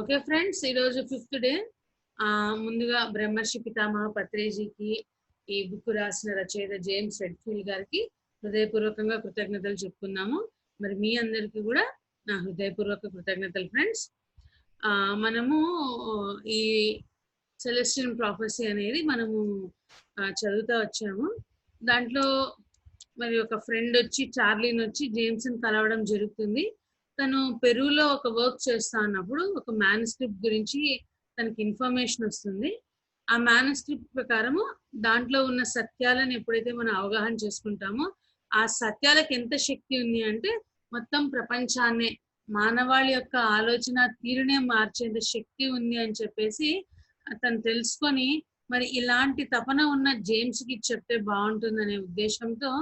Okay friends, ఈరోజు 5th day. ముందుగా బ్రహ్మర్షి పితామహ పత్రేజీకి ఈ బుక్ రాసిన రచయిత జేమ్స్ రెడ్ఫీల్డ్ గారికి హృదయపూర్వకంగా కృతజ్ఞతలు చెప్పుకున్నాము. మరి మీ అందరికీ కూడా నా హృదయపూర్వక కృతజ్ఞతలు ఫ్రెండ్స్. మనము ఈ సెలెస్టియల్ ప్రాఫెసీ అనేది మనము చదువుతా వచ్చాము. దాంట్లో మరి ఒక ఫ్రెండ్ వచ్చి చార్లీని వచ్చి జేమ్స్ని కలవడం జరుగుతుంది. తను పెరూలో ఒక వర్క్ చేస్తా అన్నప్పుడు ఒక మ్యానుస్క్రిప్ట్ గురించి తనకి ఇన్ఫర్మేషన్ వస్తుంది. ఆ మ్యానుస్క్రిప్ట్ ప్రకారము దాంట్లో ఉన్న సత్యాలను ఎప్పుడైతే మనం అవగాహన చేసుకుంటామో ఆ సత్యాలకు ఎంత శక్తి ఉంది అంటే మొత్తం ప్రపంచాన్నే, మానవాళి యొక్క ఆలోచన తీరునే మార్చేంత శక్తి ఉంది అని చెప్పేసి తను తెలుసుకొని మరి ఇలాంటి తపన ఉన్న జేమ్స్కి చెప్తే బాగుంటుందనే ఉద్దేశంతో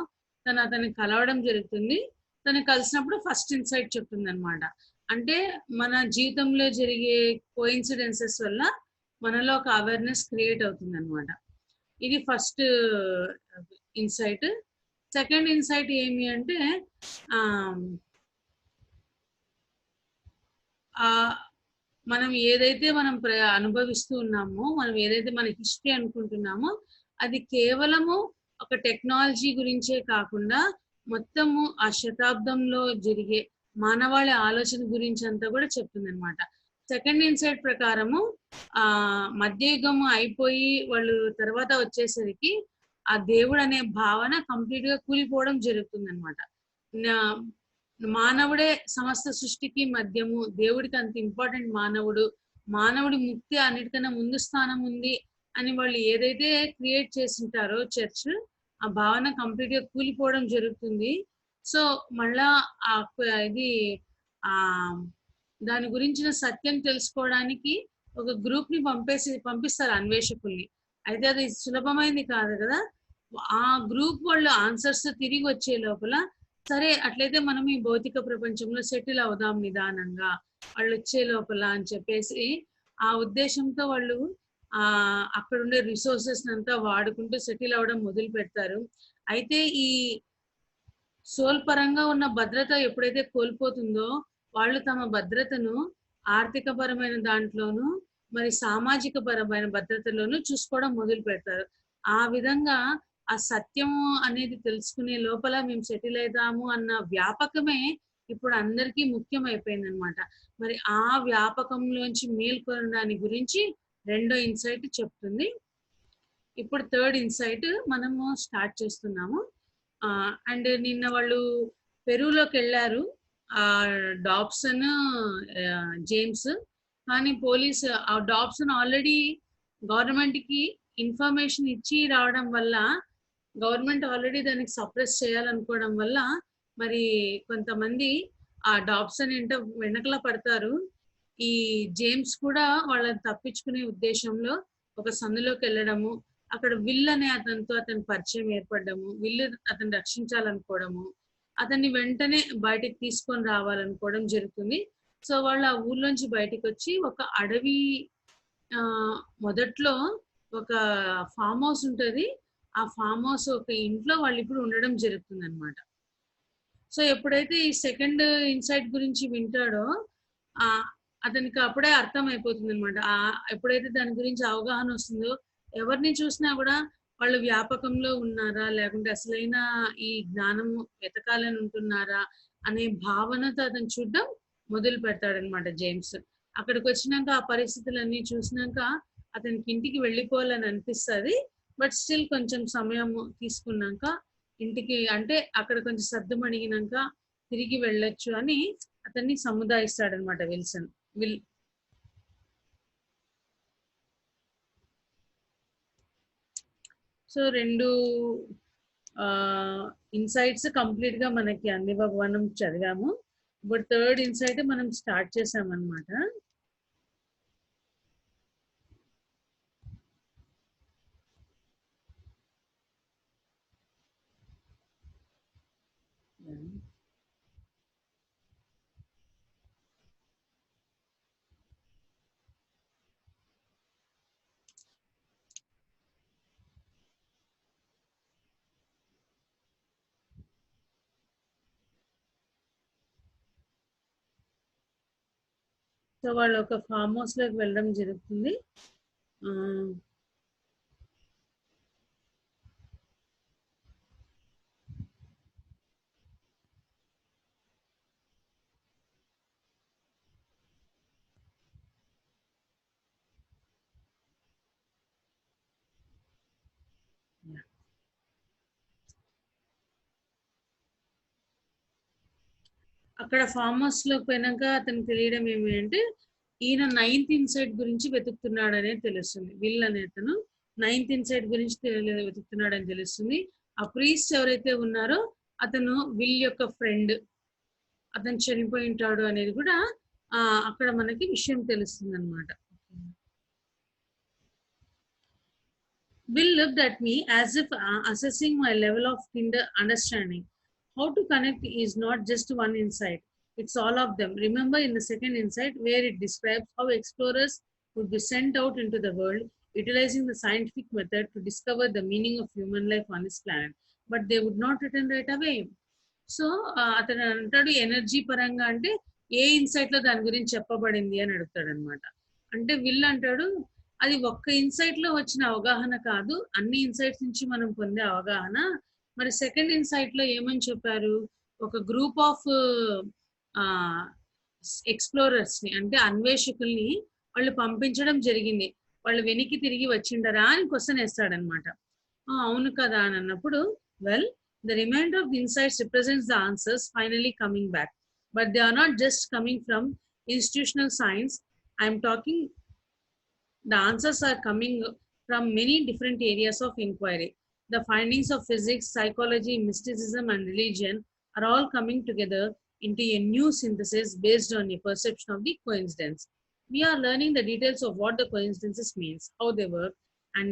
తను అతన్ని కలవడం జరుగుతుంది. తను కలిసినప్పుడు ఫస్ట్ ఇన్సైట్ చెప్తుంది అనమాట. అంటే మన జీవితంలో జరిగే కోఇన్సిడెన్సెస్ వల్ల మనలో ఒక అవేర్నెస్ క్రియేట్ అవుతుంది అనమాట. ఇది ఫస్ట్ ఇన్సైట్. సెకండ్ ఇన్సైట్ ఏమి అంటే మనం ఏదైతే మనం అనుభవిస్తూ ఉన్నామో, మనం ఏదైతే మన హిస్టరీ అనుకుంటున్నామో అది కేవలము ఒక టెక్నాలజీ గురించే కాకుండా మొత్తము ఆ శతాబ్దంలో జరిగే మానవాళి ఆలోచన గురించి అంతా కూడా చెప్తుంది అనమాట. సెకండ్ ఇన్సైట్ ప్రకారము మధ్యయుగం అయిపోయి వాళ్ళు తర్వాత వచ్చేసరికి ఆ దేవుడు అనే భావన కంప్లీట్ గా కూలిపోవడం జరుగుతుంది అనమాట. మానవుడే సమస్త సృష్టికి మధ్యము, దేవుడికి అంత ఇంపార్టెంట్ మానవుడి ముక్తి అన్నిటికన్నా ముందు స్థానం ఉంది అని వాళ్ళు ఏదైతే క్రియేట్ చేసింటారో చర్చ్, ఆ భావన కంప్లీట్ గా కూలిపోవడం జరుగుతుంది. సో మళ్ళా ఇది దాని గురించిన సత్యం తెలుసుకోవడానికి ఒక గ్రూప్ ని పంపిస్తారు అన్వేషకుల్ని. అయితే అది సులభమైంది కాదు కదా. ఆ గ్రూప్ వాళ్ళు ఆన్సర్స్ తిరిగి వచ్చే లోపల సరే అట్లయితే మనం ఈ భౌతిక ప్రపంచంలో సెటిల్ అవుదాం నిదానంగా వాళ్ళు వచ్చే లోపల అని చెప్పేసి ఆ ఉద్దేశంతో వాళ్ళు అక్కడ ఉండే రిసోర్సెస్ అంతా వాడుకుంటూ సెటిల్ అవ్వడం మొదలు పెడతారు. అయితే ఈ సోల్ పరంగా ఉన్న భద్రత ఎప్పుడైతే కోల్పోతుందో వాళ్ళు తమ భద్రతను ఆర్థిక పరమైన దాంట్లోనూ మరి సామాజిక పరమైన భద్రతలోనూ చూసుకోవడం మొదలు పెడతారు. ఆ విధంగా ఆ సత్యం అనేది తెలుసుకునే లోపల మేము సెటిల్ అవుదాము అన్న వ్యాపకమే ఇప్పుడు అందరికీ ముఖ్యమైపోయింది అనమాట. మరి ఆ వ్యాపకంలోంచి మేల్కొనడాని గురించి రెండో ఇన్సైట్ చెప్తుంది. ఇప్పుడు థర్డ్ ఇన్సైట్ మనము స్టార్ట్ చేస్తున్నాము. అండ్ నిన్న వాళ్ళు పెరూలోకి వెళ్ళారు డాబ్సన్, జేమ్స్. కానీ పోలీస్ ఆ డాబ్సన్ ఆల్రెడీ గవర్నమెంట్కి ఇన్ఫర్మేషన్ ఇచ్చి రావడం వల్ల, గవర్నమెంట్ ఆల్రెడీ దానికి సప్రెస్ చేయాలనుకోవడం వల్ల మరి కొంతమంది ఆ డాబ్సన్ వెనకలా పడతారు. ఈ జేమ్స్ కూడా వాళ్ళని తప్పించుకునే ఉద్దేశంలో ఒక సందులోకి వెళ్ళడము, అక్కడ విల్ అనే అతనితో అతని పరిచయం ఏర్పడము, విల్లు అతన్ని రక్షించాలనుకోవడము, అతన్ని వెంటనే బయటికి తీసుకొని రావాలనుకోవడం జరుగుతుంది. సో వాళ్ళు ఆ ఊర్లోంచి బయటికి వచ్చి ఒక అడవి, మొదట్లో ఒక ఫామ్ హౌస్ ఉంటుంది. ఆ ఫామ్ హౌస్ ఒక ఇంట్లో వాళ్ళు ఇప్పుడు ఉండడం జరుగుతుంది అనమాట. సో ఎప్పుడైతే ఈ సెకండ్ ఇన్సైట్ గురించి వింటాడో అతనికి అప్పుడే అర్థం అయిపోతుంది అనమాట. ఎప్పుడైతే దాని గురించి అవగాహన వస్తుందో ఎవరిని చూసినా కూడా వాళ్ళు వ్యాపకంలో ఉన్నారా లేకుంటే అసలైన ఈ జ్ఞానము వెతకాలని ఉంటున్నారా అనే భావనతో అతను చూడడం మొదలు పెడతాడనమాట జేమ్స్. అక్కడికి వచ్చినాక ఆ పరిస్థితులన్నీ చూసినాక అతనికి ఇంటికి వెళ్ళిపోవాలని అనిపిస్తుంది. బట్ స్టిల్ కొంచెం సమయం తీసుకున్నాక ఇంటికి, అంటే అక్కడ కొంచెం సర్దుమణిగినాక తిరిగి వెళ్ళొచ్చు అని అతన్ని సముదాయిస్తాడనమాట విల్. సో రెండు ఇన్సైట్స్ కంప్లీట్ గా మనకి అన్ని భగవానం చదివాము. ఇప్పుడు థర్డ్ ఇన్సైట్ మనం స్టార్ట్ చేసామన్నమాట. సో వాళ్ళు ఒక ఫామ్ హౌస్ లోకి వెళ్ళడం జరుగుతుంది. అక్కడ ఫామ్ హౌస్ లోకి పోయినాక అతనికి తెలియడం ఏమి అంటే ఈయన 9th ఇన్సైట్ గురించి వెతుకుతున్నాడు అనేది తెలుస్తుంది. విల్ అనే అతను 9th ఇన్సైట్ గురించి వెతుకుతున్నాడు అని తెలుస్తుంది. ఆ ప్రీస్ట్ ఎవరైతే ఉన్నారో అతను విల్ యొక్క ఫ్రెండ్, అతను చనిపోయి ఉంటాడు అనేది కూడా అక్కడ మనకి విషయం తెలుస్తుంది అనమాట. Will looked at me as if assessing my level of understanding. How to connect is not just one insight, it's all of them. Remember in the second insight where it describes how explorers would be sent out into the world utilizing the scientific method to discover the meaning of human life on this planet, but they would not return right away. So అతను అంటాడు energy పరంగా అంటే ఏ insight లో దాని గురించి చెప్పబడింది అని అడుగుతాడు అనమాట. అంటే విల్ అంటాడు అది ఒక్క ఇన్సైట్ లో వచ్చిన అవగాహన కాదు, అన్ని ఇన్సైట్స్ నుంచి మనం పొందే అవగాహన. మరి సెకండ్ ఇన్సైట్ లో ఏమని చెప్పారు, ఒక గ్రూప్ ఆఫ్ ఎక్స్ప్లోరర్స్ ని అంటే అన్వేషకుల్ని వాళ్ళు పంపించడం జరిగింది, వాళ్ళు వెనక్కి తిరిగి వచ్చిండరా అని క్వశ్చన్ వేస్తాడనమాట. అవును కదా అని అన్నప్పుడు well the remainder of the insights represents the answers finally coming back, but they are not just coming from institutional science. I am talking the answers are coming from many different areas of inquiry. The findings of physics, psychology, mysticism and religion are all coming together into a new synthesis based on a perception of the coincidence. We are learning the details of what the coincidences means, how they work, and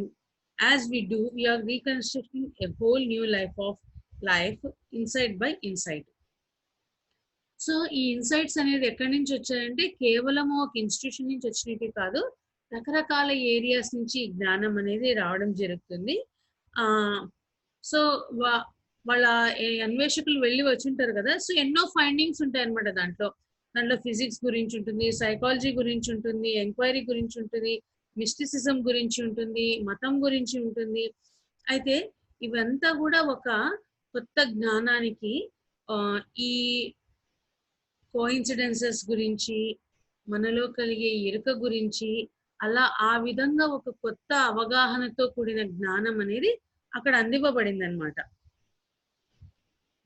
as we do, we are reconstructing a whole new life insight by insight. So ఈ insights అనేది ఎక్కడి నుంచి వచ్చాయంటే కేవలం ఒక institution నుంచి వచ్చినట్టు కాదు, రకరకాల ఏరియాస్ నుంచి జ్ఞానం అనేది రావడం జరుగుతుంది. సో వాళ్ళ అన్వేషకులు వెళ్ళి వచ్చింటారు కదా, సో ఎన్నో ఫైండింగ్స్ ఉంటాయి అనమాట. దాంట్లో ఫిజిక్స్ గురించి ఉంటుంది, సైకాలజీ గురించి ఉంటుంది, ఎంక్వైరీ గురించి ఉంటుంది, మిస్టిసిజం గురించి ఉంటుంది, మతం గురించి ఉంటుంది. అయితే ఇవంతా కూడా ఒక కొత్త జ్ఞానానికి ఈ కోఇన్సిడెన్సెస్ గురించి, మనలో కలిగే ఎరుక గురించి, అలా ఆ విధంగా ఒక కొత్త అవగాహనతో కూడిన జ్ఞానం అనేది అక్కడ అందివ్వబడింది అనమాట.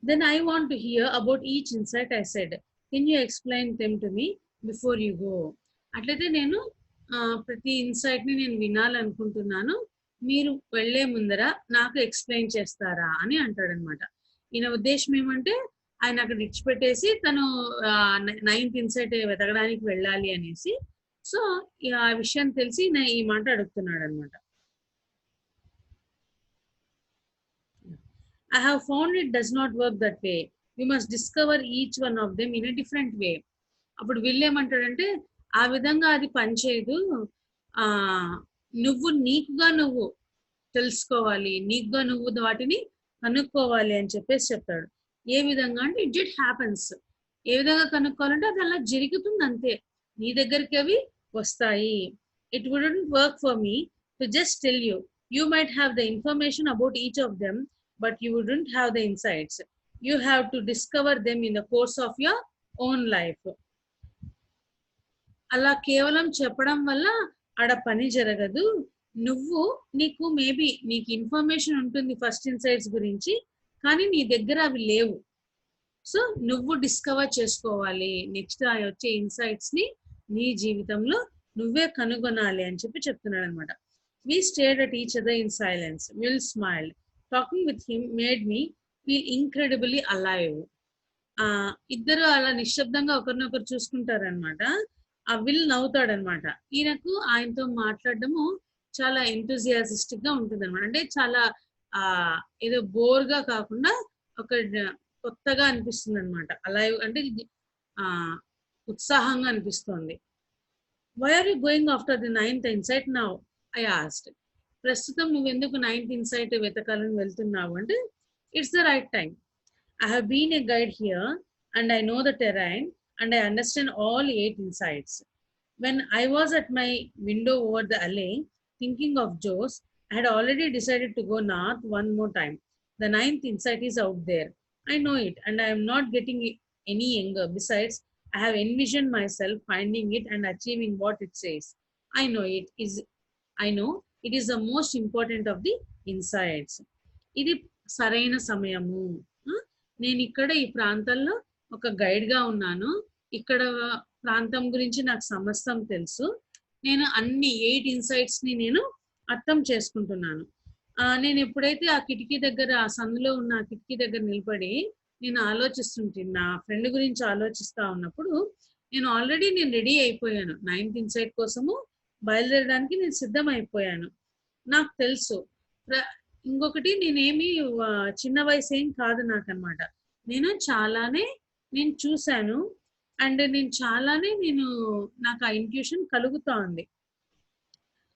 Then I want to hear about each insight I said, can you explain them to me before you go. అట్లయితే నేను ప్రతి ఇన్సైట్ ని నేను వినాలనుకుంటున్నాను, మీరు వెళ్లే ముందర నాకు ఎక్స్ప్లెయిన్ చేస్తారా అని అంటాడనమాట. ఈయన ఉద్దేశం ఏమంటే ఆయన అక్కడ ఇచ్చిపెట్టేసి తను 9th ఇన్సైట్ వెతకడానికి వెళ్ళాలి అనేసి. సో ఆ విషయం తెలిసి ఈ మాట అడుగుతున్నాడు అనమాట. I have found it does not work that way. You must discover each one of them in a different way. అప్పుడు వీళ్ళు ఏమంటాడంటే ఆ విధంగా అది పనిచేయదు, నువ్వు నీకుగా నువ్వు తెలుసుకోవాలి, నీకుగా నువ్వు వాటిని కనుక్కోవాలి అని చెప్పేసి చెప్తాడు. ఏ విధంగా అంటే ఇట్ జస్ట్ హ్యాపెన్స్. ఏ విధంగా కనుక్కోవాలంటే అది అలా జరుగుతుంది అంతే, నీ దగ్గరికి అవి వస్తాయి. It wouldn't work for me to just tell you. You might have the information about each of them, but you wouldn't have the insights. You have to discover them in the course of your own life. అలా కేవలం చెప్పడం వల్ల ఆడ పని జరగదు. నువ్వు maybe నీకు information ఉంటుంది ఫస్ట్ ఇన్సైట్స్ గురించి, కానీ నీ దగ్గర అవి లేవు. సో నువ్వు డిస్కవర్ చేసుకోవాలి, నెక్స్ట్ వచ్చే ఇన్సైట్స్ ని నీ జీవితంలో నువ్వే కనుగొనాలి అని చెప్తున్నాడు అనమాట. We stared at each other in silence. Will smiled. Talking with him made me feel incredibly alive. ఇద్దరు అలా నిశ్శబ్దంగా ఒకరినొకరు చూసుకుంటారనమాట. ఆ విల్ నవ్వుతాడనమాట. ఈయనకు ఆయనతో మాట్లాడడము చాలా ఎంతూజియాసిస్టిక్ గా ఉంటుంది అనమాట. అంటే చాలా ఏదో బోర్ గా కాకుండా ఒక కొత్తగా అనిపిస్తుంది అనమాట. అలైవ్ అంటే ఉత్సాహంగా అనిపిస్తోంది. Why are you going after the 9th insight now? I asked. ప్రస్తుతం నువ్వు ఎందుకు 9th ఇన్సైట్ వెతకాలని వెళ్తున్నావు అంటే, it's the right time. I have been a guide here and I know the terrain and I understand all 8 insights. When I was at my window over the alley, thinking of Joe's, I had already decided to go north one more time. The ninth insight is out there. I know it, and I am not getting any younger. Besides, I have envisioned myself finding it and achieving what it says. I know it is. I know it is the most important of the insights. ఇది సరైన సమయము. ఆ, నేను ఇక్కడ ఈ ప్రాంతంలో ఒక గైడ్గా ఉన్నాను. ఇక్కడ ప్రాంతం గురించి నాకు సమస్తం తెలుసు. నేను అన్ని 8 ఇన్సైట్స్ని నేను అర్థం చేసుకుంటున్నాను. నేను ఎప్పుడైతే ఆ కిటికీ దగ్గర, ఆ సందులో ఉన్న ఆ కిటికీ దగ్గర నిలబడి నేను ఆలోచిస్తుంటే, నా ఫ్రెండ్ గురించి ఆలోచిస్తా ఉన్నప్పుడు నేను రెడీ అయిపోయాను. 9th ఇన్సైట్ కోసము బయలుదేరడానికి నేను సిద్ధం అయిపోయాను. నాకు తెలుసు. ఇంకొకటి, నేనేమి చిన్న వయసు ఏం కాదు నాకనమాట. నేను చూశాను. అండ్ నాకు ఆ ఇంట్యూషన్ కలుగుతా ఉంది.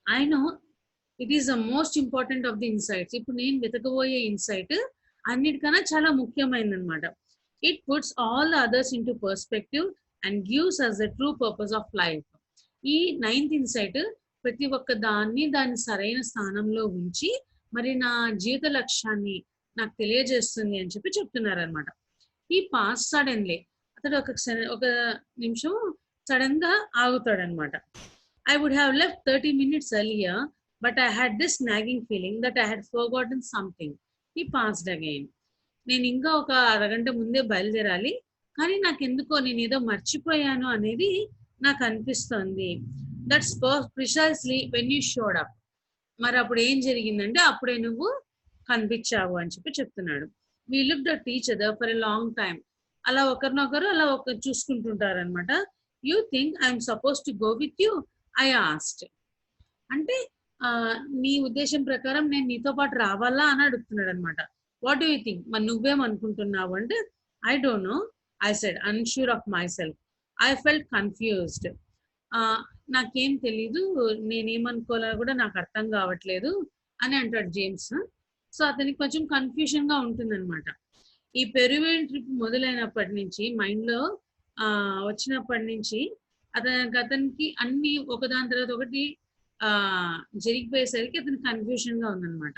I know it is the most important of the insights. ఇప్పుడు నేను వెతకబోయే ఇన్సైట్ అన్నిటికన్నా చాలా ముఖ్యమైనదన్నమాట. It puts all others into perspective and gives us the true purpose of life. ఈ 9th ఇన్సైట్ ప్రతి ఒక్క దాన్ని సరైన స్థానంలో ఉంచి మరి నా జీవిత లక్ష్యాన్ని నాకు తెలియజేస్తుంది అని చెప్పి చెప్తున్నారనమాట. ఈ పాస్ సడన్లీ, అతడు ఒక నిమిషం సడన్ గా ఆగుతాడనమాట. I would have left 30 minutes earlier, but I had this nagging feeling that I had forgotten something. He passed again. నేను ఇంకా ఒక అరగంట ముందే బయలుదేరాలి, కానీ నాకెందుకో నేను ఏదో మర్చిపోయాను అనేది నాకు అనిపిస్తుంది. That's precisely when you showed up. మరి అప్పుడు ఏం జరిగిందంటే అప్పుడే నువ్వు కనిపించావు అని చెప్పి చెప్తున్నాడు. We looked at each other for a long time. అలా ఒకరినొకరు చూసుకుంటుంటారు అనమాట. You think I'm suppose to go with you, I asked. అంటే నీ ఉద్దేశం ప్రకారం నేను నీతో పాటు రావాలా అని అడుగుతున్నాడు అనమాట. వాట్ డూ యూ థింక్, మరి నువ్వేమనుకుంటున్నావు అంటే, I don't know, I said unsure of my self. I felt confused. నాకేం తెలీదు, నేనేమనుకోవాలో కూడా నాకు అర్థం కావట్లేదు అని అంటాడు జేమ్స్. సో అతనికి కొంచెం కన్ఫ్యూషన్ గా ఉంటుందన్నమాట. ఈ పెరువియన్ ట్రిప్ మొదలైనప్పటి నుంచి, మైండ్లో వచ్చినప్పటి నుంచి అతనికి అన్ని ఒకదాని తర్వాత ఒకటి జరిగిపోయేసరికి అతనికి కన్ఫ్యూషన్ గా ఉందన్నమాట.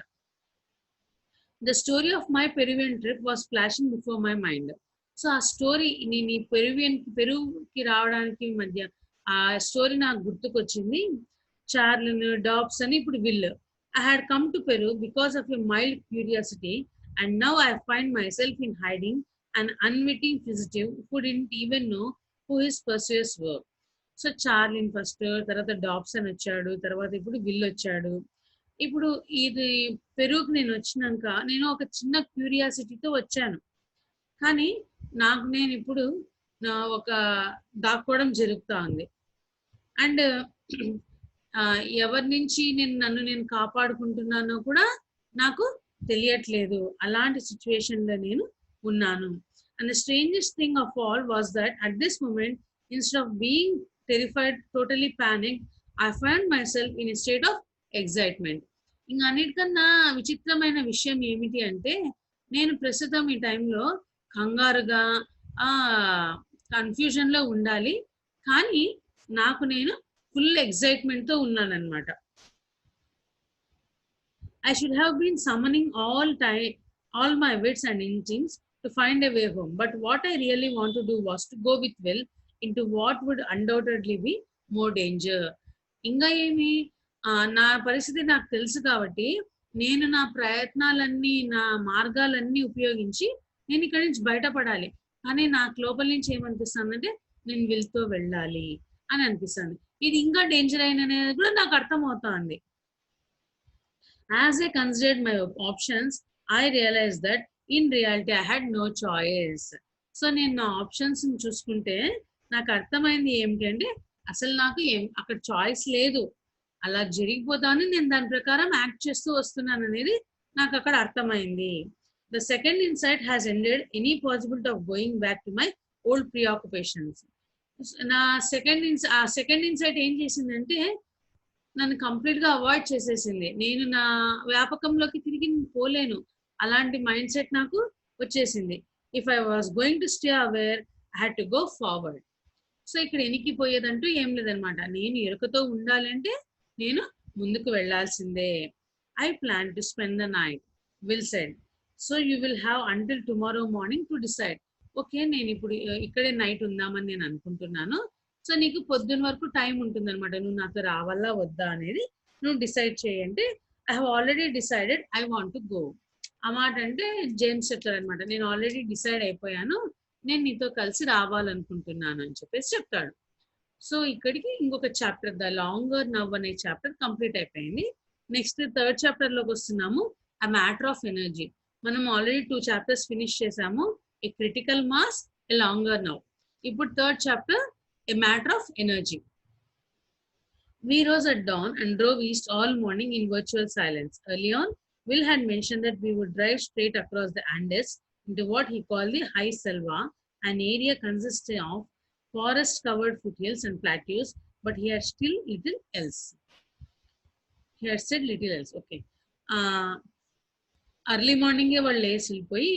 The story of my Peruvian trip was flashing before my mind. So ఆ స్టోరీ, నేను ఈ పెరుకి రావడానికి మధ్య ఆ స్టోరీ నాకు గుర్తుకొచ్చింది. చార్లిన్, డాబ్స్ అని, ఇప్పుడు will. I had come to Peru because of a mild curiosity, and now I find myself in hiding an unwitting fugitive who didn't even know who his pursuers were. So చార్లిన్ first, తర్వాత Dobson వచ్చాడు, తర్వాత ఇప్పుడు will వచ్చాడు. ఇప్పుడు ఇది పెరుకు నేను వచ్చినాక నేను ఒక చిన్న క్యూరియాసిటీతో వచ్చాను, కానీ నేను ఇప్పుడు ఒక దాక్కోవడం జరుగుతూ ఉంది. అండ్ ఎవరి నుంచి నన్ను నేను కాపాడుకుంటున్నానో కూడా నాకు తెలియట్లేదు. అలాంటి సిచ్యువేషన్లో నేను ఉన్నాను. And the strangest thing of all was that at this moment, instead of being terrified, totally panic, I found myself in a state of excitement. ఇంకా అన్నిటికన్నా విచిత్రమైన విషయం ఏమిటి అంటే, నేను ప్రస్తుతం ఈ టైంలో కంగారుగా కన్ఫ్యూజన్లో ఉండాలి, కానీ నేను full ఎగ్జైట్మెంట్తో ఉన్నానన్నమాట. I should have been summoning all my wits and instincts to find a way home. But what I really want to do was to go with Will into what would undoubtedly be more danger. ఇంకా ఏమి, నా పరిస్థితి నాకు తెలుసు కాబట్టి నేను నా ప్రయత్నాలన్నీ, నా మార్గాలన్నీ ఉపయోగించి నేను ఇక్కడి నుంచి బయటపడాలి. కానీ నాకు లోపల నుంచి ఏమనిపిస్తుందంటే, నేను విల్తో వెళ్ళాలి అని అనిపిస్తుంది. ఇది ఇంకా డేంజర్ అయినది కూడా నాకు అర్థమవుతోంది. As I considered my options, I realized that in reality I had no choice. So నేను నా ఆప్షన్స్ చూసుకుంటే నాకు అర్థమైంది ఏమిటంటే, అసలు నాకు అక్కడ చాయిస్ లేదు, అలా జరిగిపోతాను, నేను దాని ప్రకారం యాక్ట్ చేస్తూ వస్తున్నాను అనేది నాకు అక్కడ అర్థమైంది. The second insight has ended any possibility of going back to my old preoccupations. నా సెకండ్ ఇన్సైట్ ఏం చేసిందంటే, నన్ను కంప్లీట్గా అవాయిడ్ చేసేసింది. నేను నా వ్యాపకంలోకి తిరిగి పోలేను, అలాంటి మైండ్ సెట్ నాకు వచ్చేసింది. If I was going to stay aware, I had to go forward. So ఇక్కడ ఎనికిపోయేదంటూ ఏం లేదనమాట. నేను ఎరుకతో ఉండాలంటే నేను ముందుకు వెళ్ళాల్సిందే. I plan to spend the night, will said. So you will have until tomorrow morning to decide. Okay, నేను ఇప్పుడు ఇక్కడే నైట్ ఉందామని నేను అనుకుంటున్నాను. సో నీకు పొద్దున్న వరకు టైం ఉంటుంది అనమాట, నువ్వు నాతో రావాలా వద్దా అనేది నువ్వు డిసైడ్ చేయంటే I have already decided I want to go. ఆ మాట అంటే జేమ్స్ చెప్తారనమాట, నేను ఆల్రెడీ డిసైడ్ అయిపోయాను, నేను నీతో కలిసి రావాలనుకుంటున్నాను అని చెప్పేసి చెప్తాడు. సో ఇక్కడికి ఇంకొక చాప్టర్, ద లాంగర్ నవ్ అనే చాప్టర్ కంప్లీట్ అయిపోయింది. నెక్స్ట్ థర్డ్ చాప్టర్ లోకి వస్తున్నాము, ఆ మ్యాటర్ ఆఫ్ ఎనర్జీ. మనం ఆల్రెడీ 2 చాప్టర్స్ ఫినిష్ చేసాము, a critical mass, a longer now. ఇప్పుడు third chapter, a matter of energy. We rose at dawn and drove east all morning in virtual silence. Early on, Will had mentioned that we would drive straight across the Andes into what he called the High Selva, an area consisting of forest-covered foothills and plateaus, but he had still little else. He had said little else. Okay. Early మార్నింగే వాళ్ళు లేచి వెళ్ళిపోయి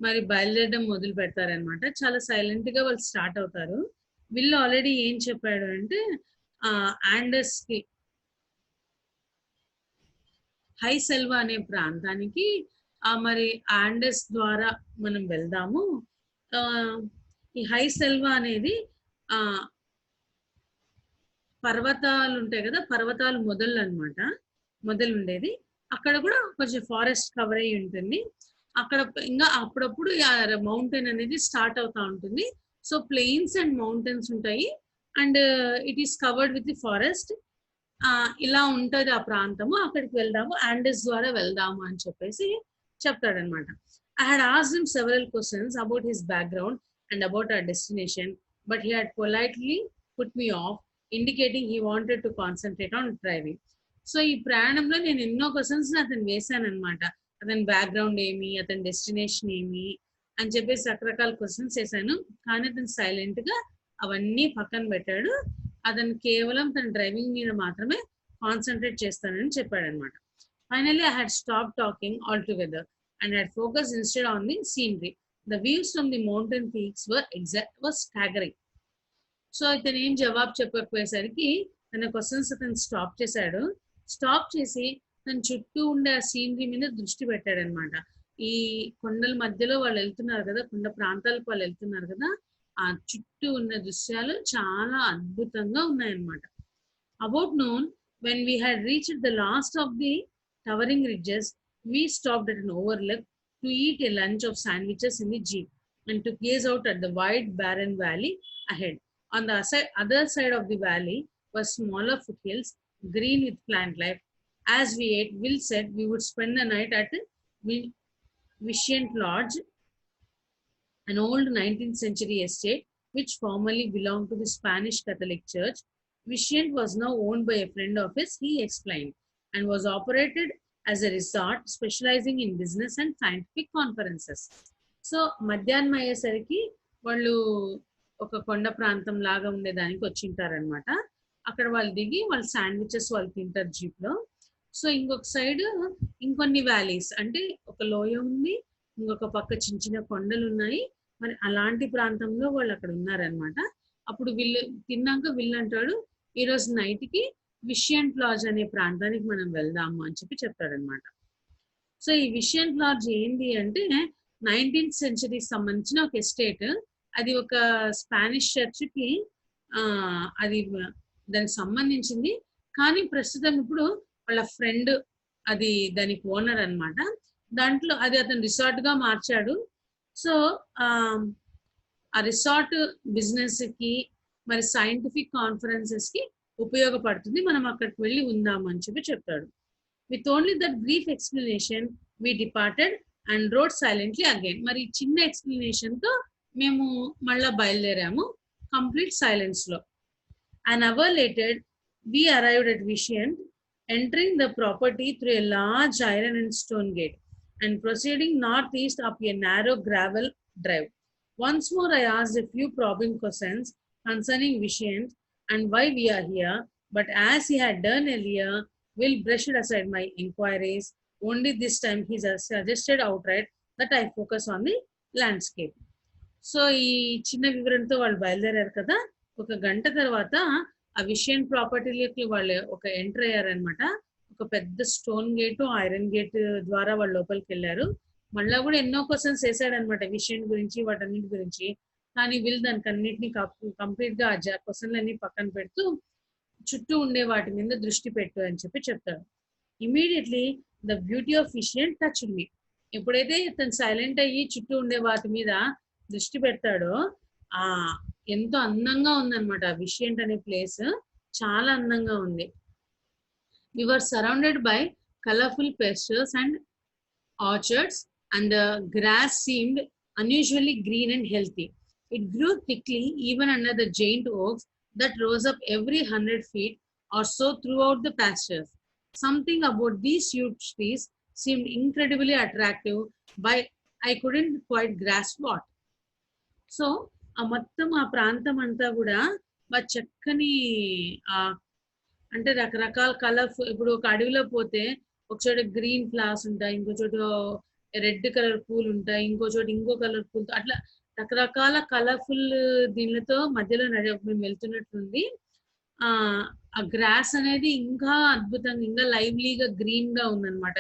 మరి బయలుదేరడం మొదలు పెడతారనమాట. చాలా సైలెంట్గా వాళ్ళు స్టార్ట్ అవుతారు. వీళ్ళు ఆల్రెడీ ఏం చెప్పాడు అంటే ఆండస్ కి, హై సెల్వా అనే ప్రాంతానికి మరి ఆండస్ ద్వారా మనం వెళ్దాము. ఈ హై సెల్వా అనేది పర్వతాలు ఉంటాయి కదా, పర్వతాలు మొదలు అనమాట, మొదలు ఉండేది. అక్కడ కూడా కొంచెం ఫారెస్ట్ కవర్ అయ్యి ఉంటుంది. అక్కడ ఇంకా అప్పుడప్పుడు మౌంటైన్ అనేది స్టార్ట్ అవుతా ఉంటుంది. సో ప్లెయిన్స్ అండ్ మౌంటైన్స్ ఉంటాయి and it is covered with the forest. ఇలా ఉంటుంది ఆ ప్రాంతము, అక్కడికి వెళ్దాము, ఆండెస్ ద్వారా వెళ్దాము అని చెప్పేసి చెప్తాడనమాట. I had asked him several questions about his background and about our destination, but he had politely put me of, indicating he wanted to concentrate on driving. So ఈ ప్రయాణంలో నేను ఎన్నో క్వశ్చన్స్ అతను వేశాను అనమాట. అతని బ్యాక్గ్రౌండ్ ఏమి, అతని డెస్టినేషన్ ఏమి అని చెప్పేసి రకరకాల క్వశ్చన్స్ వేశాను. కానీ అతను సైలెంట్ గా అవన్నీ పక్కన పెట్టాడు. అతను కేవలం తన డ్రైవింగ్ మీద మాత్రమే కాన్సన్ట్రేట్ చేస్తానని చెప్పాడు అనమాట. Finally I had stop talking all together and had focus instead on the scenery. The views from the mountain peaks were staggering. So ఇతను ఏం జవాబు చెప్పకపోయేసరికి తన క్వశ్చన్స్ అతను స్టాప్ చేశాడు. స్టాప్ చేసి తన చుట్టూ ఉండే ఆ సీనరీ మీద దృష్టి పెట్టాడు అనమాట. ఈ కొండల మధ్యలో వాళ్ళు వెళ్తున్నారు కదా, కొండ ప్రాంతాలకు వాళ్ళు వెళ్తున్నారు కదా, ఆ చుట్టూ ఉన్న దృశ్యాలు చాలా అద్భుతంగా ఉన్నాయన్నమాట. About noon, when we had reached the last of the towering ridges, we stopped at an overlook to eat a lunch of sandwiches in the jeep and to gaze out at the wide barren valley ahead. On the other side of the valley were smaller foothills, green with plant life. As we ate, Will said we would spend the night at Vicient Lodge, an old 19th century estate which formerly belonged to the Spanish Catholic Church. Vicient was now owned by a friend of his, he explained, and was operated as a resort specializing in business and scientific conferences. So మధ్యాహ్నం అయ్యేసరికి వాళ్ళు ఒక కొండ ప్రాంతం లాగా ఉండేదానికి వచ్చింటారనమాట. అక్కడ వాళ్ళు దిగి వాళ్ళు శాండ్విచెస్ వాళ్ళు తింటారు జీప్ లో. సో ఇంకొక సైడ్ ఇంకొన్ని వ్యాలీస్, అంటే ఒక లోయ ఉంది, ఇంకొక పక్క చిన్న చిన్న కొండలు ఉన్నాయి. మరి అలాంటి ప్రాంతంలో వాళ్ళు అక్కడ ఉన్నారనమాట. అప్పుడు వీళ్ళు తిన్నాక వీళ్ళు అంటాడు, ఈరోజు నైట్ కి విషియంట్ లాడ్జ్ అనే ప్రాంతానికి మనం వెళ్దాము అని చెప్పి చెప్తాడనమాట. సో ఈ విషియంట్ లాడ్జ్ ఏంటి అంటే 19th సెంచరీకి సంబంధించిన ఒక ఎస్టేట్. అది ఒక స్పానిష్ చర్చ్ కి అది దానికి సంబంధించింది. కానీ ప్రస్తుతం ఇప్పుడు వాళ్ళ ఫ్రెండ్ అది దానికి ఓనర్ అనమాట. దాంట్లో అది అతను రిసార్ట్ గా మార్చాడు. సో ఆ రిసార్ట్ బిజినెస్ కి మరి సైంటిఫిక్ కాన్ఫరెన్సెస్ కి ఉపయోగపడుతుంది, మనం అక్కడికి వెళ్ళి ఉందాము అని చెప్పి చెప్తాడు. With only that brief explanation we departed and rode silently again. మరి చిన్న ఎక్స్ప్లెనేషన్ తో మేము మళ్ళా బయలుదేరాము కంప్లీట్ సైలెన్స్ లో. An hour later, we arrived at Vicient, entering the property through a large iron and stone gate and proceeding northeast up a narrow gravel drive. Once more, I asked a few probing questions concerning Vicient and why we are here, but as he had done earlier, Will brushed aside my inquiries. Only this time, he suggested outright that I focus on the landscape. So ఈ చిన్న వివరణతో వాళ్ళు బయలుదేరారు కదా, ఒక గంట తర్వాత ఆ విషయం ప్రాపర్టీలోకి వాళ్ళు ఒక ఎంటర్ అయ్యారనమాట. ఒక పెద్ద స్టోన్ గేట్, ఐరన్ గేట్ ద్వారా వాళ్ళు లోపలికి వెళ్ళారు. మళ్ళా కూడా ఎన్నో క్వశ్చన్స్ వేసాడనమాట విషయం గురించి, వాటన్నిటి గురించి. కానీ వీళ్ళు దానికి అన్నిటిని కంప్లీట్ గా ఆ క్వశ్చన్లన్నీ పక్కన పెడుతూ చుట్టూ ఉండే వాటి మీద దృష్టి పెట్టు అని చెప్పి చెప్తాడు. ఇమీడియట్లీ ద బ్యూటీ ఆఫ్ విషయం టచ్ మీ. ఎప్పుడైతే తను సైలెంట్ అయ్యి చుట్టూ ఉండే వాటి మీద దృష్టి పెడతాడో ఆ ఎంతో అందంగా ఉందన్నమాట. ఆ విషయంట్ అనే ప్లేస్ చాలా అందంగా ఉంది. We were surrounded by colorful pastures and orchards, and the grass seemed unusually green and healthy. It grew thickly even under the giant oaks that rose up every 100 feet or so throughout the pastures. Something about these huge trees seemed incredibly attractive, but I couldn't quite grasp what. So ఆ మొత్తం ఆ ప్రాంతం అంతా కూడా చక్కని ఆ అంటే రకరకాల కలర్ఫుల్, ఇప్పుడు ఒక అడవిలో పోతే ఒక చోట గ్రీన్ ఫ్లవర్స్ ఉంటాయి, ఇంకో చోట రెడ్ కలర్ పూలు ఉంటాయి, ఇంకో చోట ఇంకో కలర్ పూలు, అట్లా రకరకాల కలర్ఫుల్ దీనిలతో మధ్యలో మేము వెళ్తున్నట్లుంది. ఆ గ్రాస్ అనేది ఇంకా అద్భుతంగా, ఇంకా లైవ్లీగా గ్రీన్ గా ఉందన్నమాట,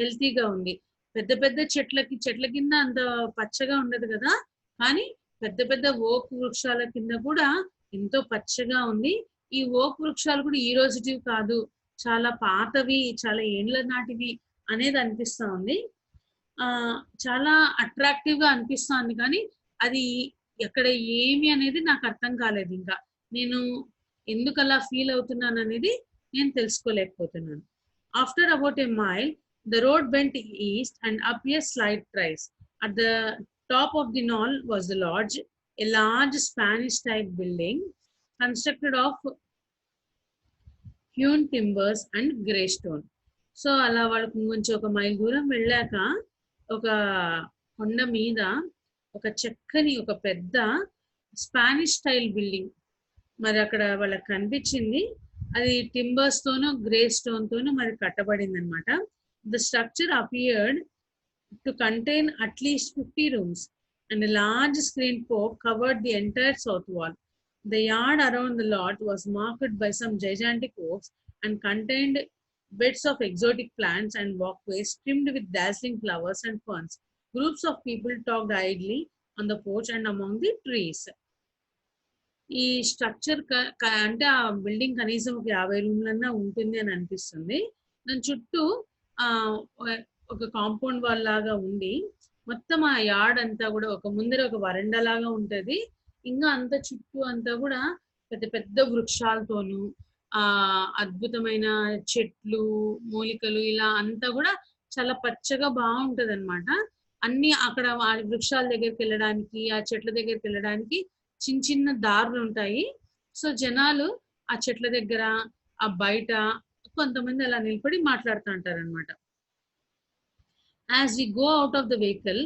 హెల్తీగా ఉంది. పెద్ద పెద్ద చెట్ల కింద అంత పచ్చగా ఉండదు కదా, కానీ పెద్ద పెద్ద ఓక్ వృక్షాల కింద కూడా ఎంతో పచ్చగా ఉంది. ఈ ఓక్ వృక్షాలు కూడా ఈ రోజుటివి కాదు, చాలా పాతవి, చాలా ఏండ్ల నాటివి అనేది అనిపిస్తా ఉంది. చాలా అట్రాక్టివ్ గా అనిపిస్తుంది, కానీ అది ఎక్కడ ఏమి అనేది నాకు అర్థం కాలేదు. ఇంకా నేను ఎందుకు అలా ఫీల్ అవుతున్నాను అనేది నేను తెలుసుకోలేకపోతున్నాను. After about a mile the road went east and up a slight rise. At the top of the knoll was the lodge, a large Spanish type building constructed of hewn timbers and grey stone. So అలా వాళ్ళకి కొంచెం ఒక mile దూరం వెళ్ళాక ఒక కొండ మీద ఒక చక్కని ఒక పెద్ద స్పానిష్ స్టైల్ బిల్డింగ్ మరి అక్కడ వాళ్ళకి కనిపించింది. అది టింబర్స్ తోనూ గ్రే స్టోన్ తోనూ మరి కట్టబడింది అనమాట. The structure appeared to contain at least 50 rooms, and a large screen porch covered the entire south wall. The yard around the lot was marked by some gigantic oaks and contained beds of exotic plants and walkways trimmed with dazzling flowers and ferns. Groups of people talked idly on the porch and among the trees. ఈ structure అంటే ఆ building కనీసం ఒక 50 రూమ్లన్నా ఉంటుంది అని అనిపిస్తుంది. దాని చుట్టూ ఒక కాంపౌండ్ వాల్ లాగా ఉండి మొత్తం ఆ యార్డ్ అంతా కూడా ఒక ముందర ఒక వరండా లాగా ఉంటది. ఇంకా అంత చుట్టూ అంతా కూడా పెద్ద పెద్ద వృక్షాలతోనూ అద్భుతమైన చెట్లు, మూలికలు, ఇలా అంతా కూడా చాలా పచ్చగా బాగుంటది అనమాట. అన్ని అక్కడ వృక్షాల దగ్గరికి వెళ్ళడానికి, ఆ చెట్ల దగ్గరికి వెళ్ళడానికి చిన్న చిన్న దారులు ఉంటాయి. సో జనాలు ఆ చెట్ల దగ్గర, ఆ బయట కొంతమంది అలా నిలబడి మాట్లాడుతూ ఉంటారు అనమాట. As we go out of the vehicle,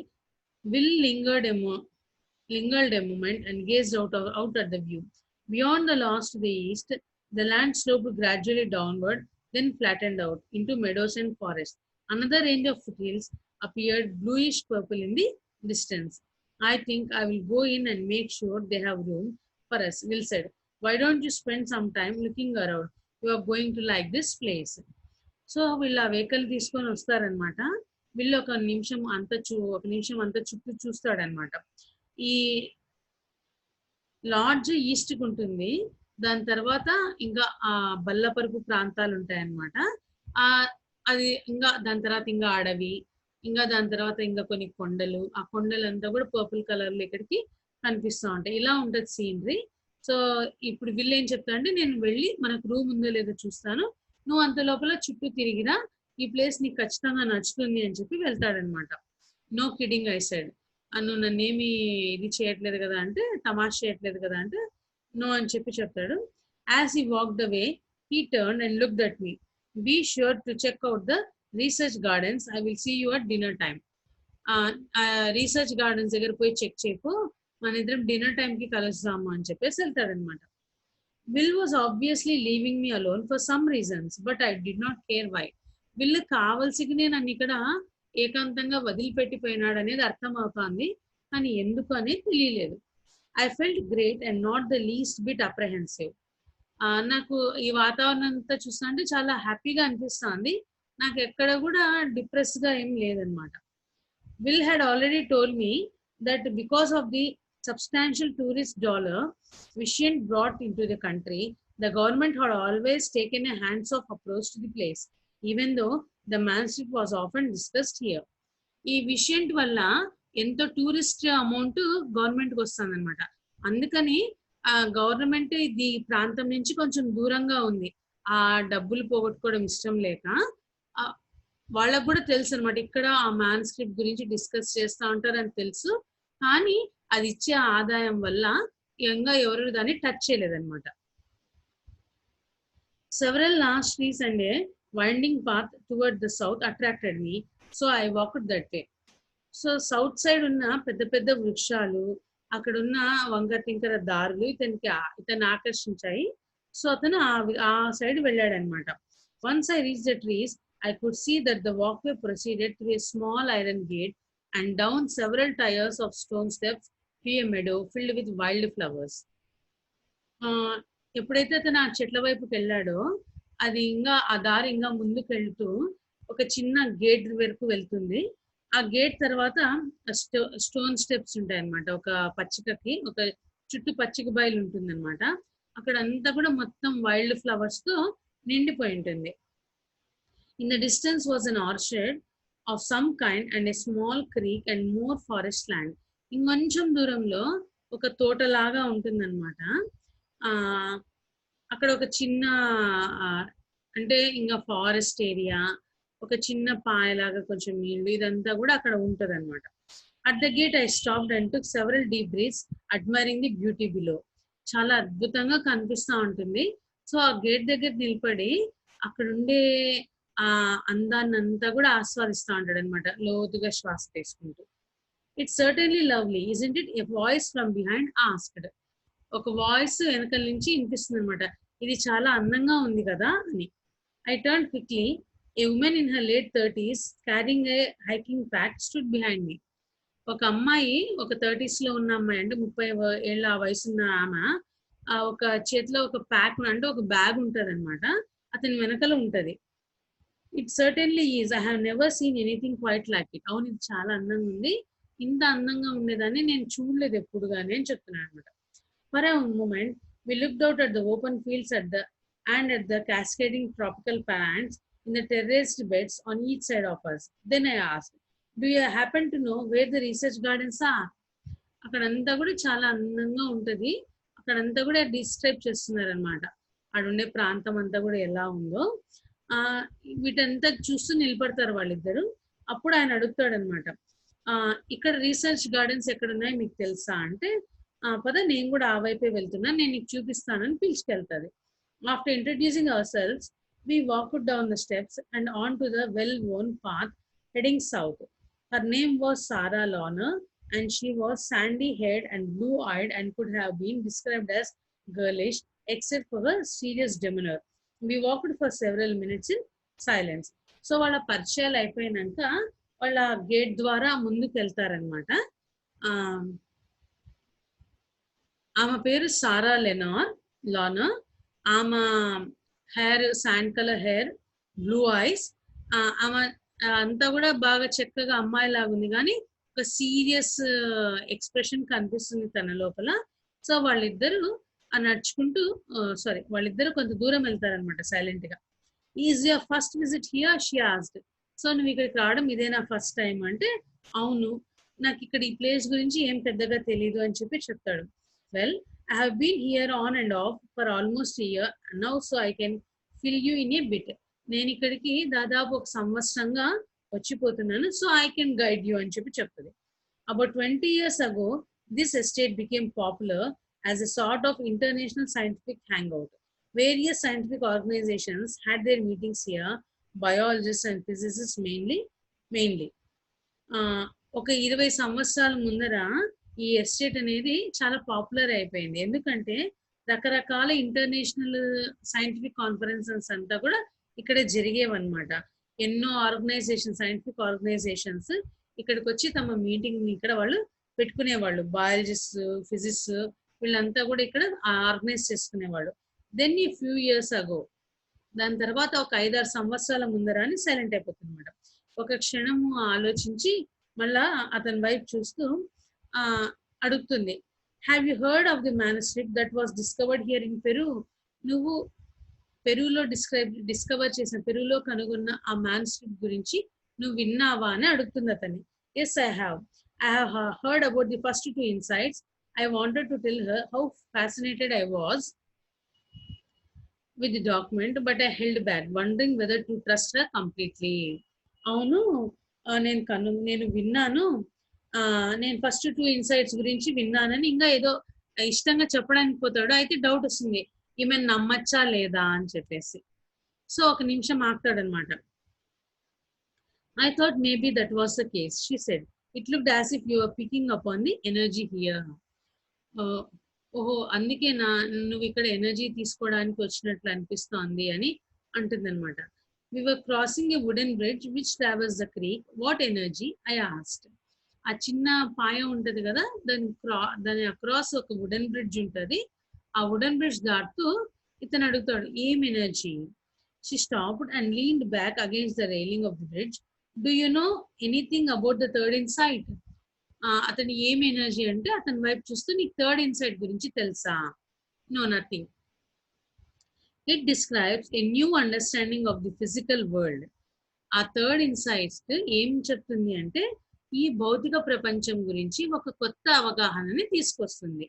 Will lingered a moment and gazed out at the view. Beyond the lost to the east, the land sloped gradually downward, then flattened out into meadows and forests. Another range of foothills appeared bluish purple in the distance. I think I will go in and make sure they have room for us, Will said. Why don't you spend some time looking around? You are going to like this place. So వీళ్ళు ఆ vehicle తీసుకొని వస్తారనమాట. వీళ్ళు ఒక నిమిషం అంతా చుట్టూ చూస్తాడనమాట. ఈ లాడ్జ్ ఈస్ట్ కి ఉంటుంది. దాని తర్వాత ఇంకా ఆ బల్లపరుపు ప్రాంతాలు ఉంటాయన్నమాట. అది ఇంకా దాని తర్వాత ఇంకా అడవి, ఇంకా దాని తర్వాత ఇంకా కొన్ని కొండలు, ఆ కొండలంతా కూడా పర్పుల్ కలర్ లో ఇక్కడికి కనిపిస్తూ ఉంటాయి. ఇలా ఉంటది సీనరీ. సో ఇప్పుడు వీళ్ళు ఏం చెప్తారంటే, నేను వెళ్ళి మనకు రూమ్ ఉందో లేదో చూస్తాను, నువ్వు అంత లోపల చుట్టూ తిరిగిరా, ఈ ప్లేస్ నీకు ఖచ్చితంగా నచ్చుతుంది అని చెప్పి వెళ్తాడనమాట. No kidding I sighed. నువ్వు నన్నేమి ఇది చేయట్లేదు కదా అంటే, తమాష్ చేయట్లేదు కదా అంటే, నో అని చెప్పి చెప్తాడు. As he walked away he turn and looked at me. Be sure to check out the research gardens. I will see you at dinner time. Research gardens దగ్గర పోయి చెక్ చేయకు, మన ఇద్దరం డిన్నర్ టైంకి కలుస్తాము అని చెప్పేసి వెళ్తాడనమాట. Will was obviously leaving me alone for some reasons, but I did not care why. Will కావాల్సినే నన్ను ఇక్కడ ఏకాంతంగా వదిలిపెట్టిపోయినాడు అనేది అర్థం అవుతుంది, కానీ ఎందుకు అనేది తెలియలేదు. I felt great and not the least bit apprehensive. నాకు ఈ వాతావరణం అంతా చూస్తుంటే చాలా హ్యాపీగా అనిపిస్తుంది. నాకు ఎక్కడ కూడా డిప్రెస్‌గా ఏం లేదనమాట. Will had already told me that because of the substantial tourist dollar Vishant brought into the country, the government had always taken a hands-off approach to the place, even though the manship was often discussed here. ఈ విషయంట్ వల్ల ఎంతో tourist amount గవర్నమెంట్కి వస్తుందన్నమాట. అందుకని government ఇది ప్రాంతం నుంచి కొంచెం దూరంగా ఉంది. ఆ డబ్బులు పోగొట్టుకోవడం ఇష్టం లేక వాళ్ళకు కూడా తెలుసు అనమాట. ఇక్కడ ఆ మ్యాన్స్క్రిప్ట్ గురించి డిస్కస్ చేస్తూ ఉంటారని తెలుసు. కానీ అది ఇచ్చే ఆదాయం వల్ల ఇంకా ఎవరు దాన్ని టచ్ చేయలేదన్నమాట. Several large trees and a winding path toward the south attracted me, so I walked that way. So south side ఉన్న పెద్ద పెద్ద వృక్షాలు, అక్కడ ఉన్న వంకర టింకర దారులు ఇతన్ని ఆకర్షించాయి. సో అతను ఆ సైడ్ వెళ్ళాడనమాట. Once I reach the trees, I could see that the walkway proceeded through a small iron gate and down several tiers of stone steps to a meadow filled with wild flowers. ఎప్పుడైతే అతను ఆ చెట్ల వైపుకి వెళ్ళాడో, అది ఇంకా ఆ దారి ఇంకా ముందుకు వెళ్తూ ఒక చిన్న గేట్ వరకు వెళ్తుంది. ఆ గేట్ తర్వాత స్టోన్ స్టెప్స్ ఉంటాయి అన్నమాట. ఒక పచ్చికకి ఒక చుట్టూ పచ్చిక బయలు ఉంటుంది అనమాట. అక్కడ అంతా కూడా మొత్తం వైల్డ్ ఫ్లవర్స్ తో నిండిపోయి ఉంటుంది. In the distance was an orchard of some kind and a small creek and more forest land. ఇంకొంచెం దూరంలో ఒక తోటలాగా ఉంటుందన్నమాట. అక్కడ ఒక చిన్న అంటే ఇంకా ఫారెస్ట్ ఏరియా, ఒక చిన్న పాయలాగా కొంచెం నీళ్ళు, ఇదంతా కూడా అక్కడ ఉంటది అనమాట. At the gate I stopped and took several deep breaths admiring the beauty below. చాలా అద్భుతంగా కనిపిస్తూ ఉంటుంది. సో ఆ గేట్ దగ్గర నిలబడి అక్కడ ఉండే ఆ అందాన్ని అంతా కూడా ఆస్వాదిస్తూ ఉంటాడు అనమాట, లోతుగా శ్వాస తీసుకుంటూ. It's certainly lovely isn't it? A voice from behind asked. ఒక వాయిస్ వెనకాల నుంచి వినిపిస్తుంది అనమాట, ఇది చాలా అందంగా ఉంది కదా అని. I turn quickly. A woman in her late 30s carrying a hiking pack stood behind me. ఒక అమ్మాయి, ఒక 30s లో ఉన్న అమ్మాయి, అంటే 30 ఏళ్ళ వయసున్న ఆమె, ఒక చేతిలో ఒక ప్యాక్ అంటే ఒక బ్యాగ్ ఉంటది అనమాట, అతని వెనకాల ఉంటది. It certainly is. I have never seen anything quite like it. అవును, ఇది చాలా అందంగా ఉంది, ఇంత అందంగా ఉండేదాన్ని నేను చూడలేదు ఎప్పుడు కానీ అని చెప్తున్నాను అనమాట. For a moment we looked out at the open fields at the cascading tropical plants in the terraced beds on each side of us. Then I asked, do you happen to know where the research gardens are? అక్కడంతా కూడా చాలా అందంగా ఉంటది. అక్కడంతా కూడా describe చేస్తున్నారు అనమాట, అక్కడుండే ప్రాంతం అంతా కూడా ఎలా ఉందో. వీటంతా చూస్తూ నిలబడతారు వాళ్ళిద్దరు. అప్పుడు ఆయన అడుగుతాడు అనమాట, ఇక్కడ రీసెర్చ్ గార్డెన్స్ ఎక్కడ ఉన్నాయి మీకు తెలుసా అంటే, పద నేను కూడా ఆ వైపే వెళ్తున్నా, నేను నీకు చూపిస్తానని పిలుచుకెళ్తాది. After introducing ourselves we walked down the steps and on to the well-worn path heading south. Her name was Sarah Lawner and she was sandy-haired and blue-eyed and could have been described as girlish except for her serious demeanor. We walked for several minutes in silence. So వాళ్ళ పరిచయాలు అయిపోయినాక వాళ్ళ gate ద్వారా ముందుకు వెళ్తారనమాట. ఆమె పేరు సారా లానర్. ఆమె hair sand colour hair, blue ice, ఆమె అంతా కూడా బాగా చక్కగా అమ్మాయి లాగా ఉంది, కానీ ఒక సీరియస్ ఎక్స్ప్రెషన్ కనిపిస్తుంది తన లోపల. సో వాళ్ళిద్దరు నడుచుకుంటూ వాళ్ళిద్దరు కొంత దూరం వెళ్తారనమాట సైలెంట్ గా. Is your first visit here? She asked. So నువ్వు ఇక్కడికి రావడం ఇదే నా ఫస్ట్ టైం అంటే, అవును, నాకు ఇక్కడ ఈ ప్లేస్ గురించి ఏం పెద్దగా తెలీదు అని చెప్పి చెప్తాడు. Well, I have been here on and off for almost a year now, so I can fill you in a bit. నేను ఇక్కడికి దాదాపు ఒక సంవత్సరంగా వచ్చిపోతున్నాను, so I can guide you అని చెప్పి చెప్తుంది. About 20 years ago, this estate became popular as a sort of international scientific hangout. Various scientific organizations had their meetings here, biologists and physicists mainly. ఒక 20 సంవత్సరాల ముందర ఈ ఎస్టేట్ అనేది చాలా popular అయిపోయింది. ఎందుకంటే రకరకాల ఇంటర్నేషనల్ సైంటిఫిక్ కాన్ఫరెన్సెస్ అంతా కూడా ఇక్కడ జరిగేవన్నమాట. ఎన్నో సైంటిఫిక్ ఆర్గనైజేషన్స్ ఇక్కడికి వచ్చి తమ మీటింగ్ ఇక్కడ వాళ్ళు పెట్టుకునేవాళ్ళు, బయాలజిస్ట్, ఫిజిక్స్ వీళ్ళంతా కూడా ఇక్కడ ఆర్గనైజ్ చేసుకునేవాళ్ళు. దెన్ ఈ ఫ్యూ ఇయర్స్ అగో, దాని తర్వాత ఒక 5-6 సంవత్సరాల ముందర అని సైలెంట్ అయిపోతుంది మేడం. ఒక క్షణము ఆలోచించి మళ్ళా అతని వైపు చూస్తూ అడుగుతుంది, have you heard of the manuscript that was discovered here in Peru? నువ్వు పెరులో డిస్కవర్ చేసిన, పెరులో కనుగొన్న ఆ మ్యానుస్క్రిప్ట్ గురించి నువ్వు విన్నావా అని అడుగుతుంది అతన్ని. Yes I have heard about the first 2 insights. I wanted to tell her how fascinated I was with the document, but I held back, wondering whether to trust her completely. అవును, నేను విన్నాను, నేను ఫస్ట్ 2 ఇన్సైట్స్ గురించి విన్నానని ఇంకా ఏదో ఇష్టంగా చెప్పడానికి పోతాడు. అయితే డౌట్ వస్తుంది, ఈమె నమ్మచ్చా లేదా అని చెప్పేసి. సో ఒక నిమిషం ఆపుతాడనమాట. I thought maybe that was the case, she said. It looked as if you were picking up on the energy here. ఓహో, అందుకే నువ్వు ఇక్కడ ఎనర్జీ తీసుకోవడానికి వచ్చినట్లు అనిపిస్తోంది అని అంటుంది అనమాట. We were crossing a wooden bridge which traversed the creek. What energy? I asked. ఆ చిన్న పాయ ఉంటది కదా, దాని అక్రాస్ ఒక వుడెన్ బ్రిడ్జ్ ఉంటది. ఆ వుడెన్ బ్రిడ్జ్ దాటుతూ ఇతను అడుగుతాడు, ఏం energy? She stopped and leaned back against the railing of the bridge. Do you know anything about the third insight? అతని ఏం ఎనర్జీ అంటే అతని వైపు చూస్తూ నీకు థర్డ్ ఇన్సైట్ గురించి తెలుసా? No, nothing. It describes a new understanding of the physical world. ఆ థర్డ్ ఇన్సైట్స్ ఏం చెప్తుంది అంటే ఈ భౌతిక ప్రపంచం గురించి ఒక కొత్త అవగాహనని తీసుకొస్తుంది.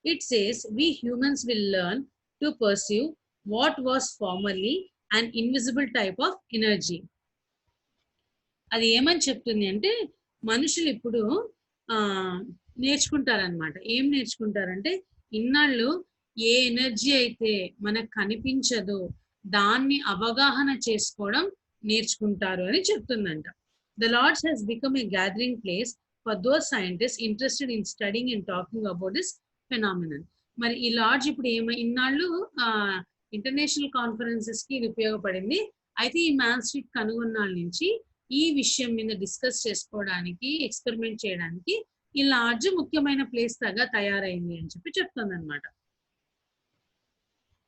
It says we humans will learn to perceive what was formerly an invisible type of energy. అది ఏమని చెప్తుంది అంటే మనుషులు ఇప్పుడు నేర్చుకుంటారనమాట. ఏం నేర్చుకుంటారంటే ఇన్నాళ్ళు ఏ ఎనర్జీ అయితే మనకు కనిపించదో దాన్ని అవగాహన చేసుకోవడం నేర్చుకుంటారు అని చెప్తుందంట. The Lords has become a gathering place for those scientists interested in studying and talking about this phenomenon. మరి ఈ లాడ్జ్ ఇప్పుడు ఇన్నాళ్ళు ఇంటర్నేషనల్ కాన్ఫరెన్సెస్ కి ఇది ఉపయోగపడింది. అయితే ఈ మ్యాన్స్క్రిప్ట్ కనుగొన్నాళ్ళ నుంచి ఈ విషయం మీద డిస్కస్ చేసుకోవడానికి, ఎక్స్పెరిమెంట్ చేయడానికి ఈ లాడ్జ్ ముఖ్యమైన ప్లేస్ లాగా తయారైంది అని చెప్పి చెప్తుంది అనమాట.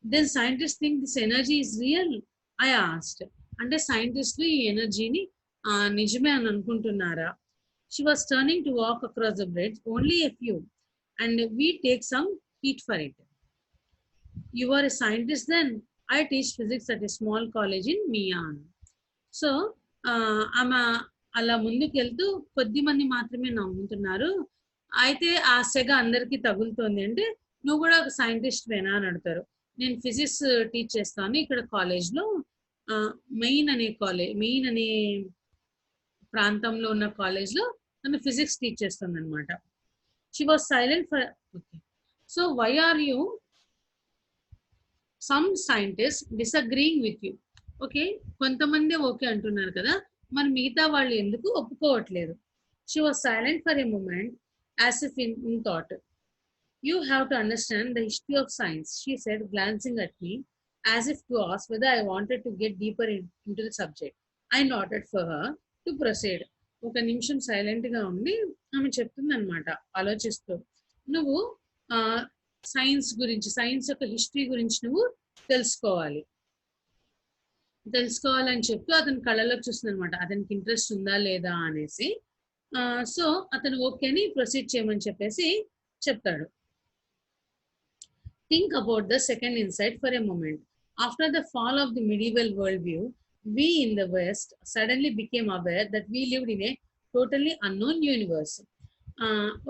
Then scientist think this energy is real? I asked. అంటే సైంటిస్టులు ఈ ఎనర్జీని నిజమే అని అనుకుంటున్నారా? She was turning to walk across the bridge, only a few, and we take some heat for it. You are a scientist then? I teach physics at a small college in Maine. So ఆమె అలా ముందుకు వెళ్తూ కొద్ది మంది మాత్రమే నమ్ముతున్నారు, అయితే ఆ సెగ అందరికీ తగులుతోంది. అంటే నువ్వు కూడా ఒక సైంటిస్ట్ వేనా అని అడుగుతారు. నేను ఫిజిక్స్ టీచ్ చేస్తాను ఇక్కడ కాలేజ్లో, మెయిన్ అనే ప్రాంతంలో ఉన్న కాలేజ్లో నన్ను ఫిజిక్స్ టీచ్ చేస్తుంది అనమాట. She was silent for okay. So why are you some scientist disagreeing with you? Okay, కొంతమంది ఓకే అంటున్నారు కదా, మరి మిగతా వాళ్ళు ఎందుకు ఒప్పుకోవట్లేదు? She was silent for a moment as if in thought. You have to understand the history of science, she said, glancing at me as if to ask whether I wanted to get deeper into the subject. I nodded for her to proceed. ఒక నిమిషం silent గా ఉండి ఆమె చెప్తుంది అనమాట ఆలోచిస్తూ, నువ్వు science గురించి, సైన్స్ యొక్క హిస్టరీ గురించి నువ్వు తెలుసుకోవాలని చెప్తూ అతని కళ్ళలోకి చూస్తుంది అనమాట, అతనికి ఇంట్రెస్ట్ ఉందా లేదా అనేసి. సో అతను ఓకే అని ప్రొసీడ్ చేయమని చెప్పేసి చెప్తాడు. Think about the second insight for a moment. After the fall of the medieval world view, we in the West suddenly became aware that we lived in a totally unknown universe.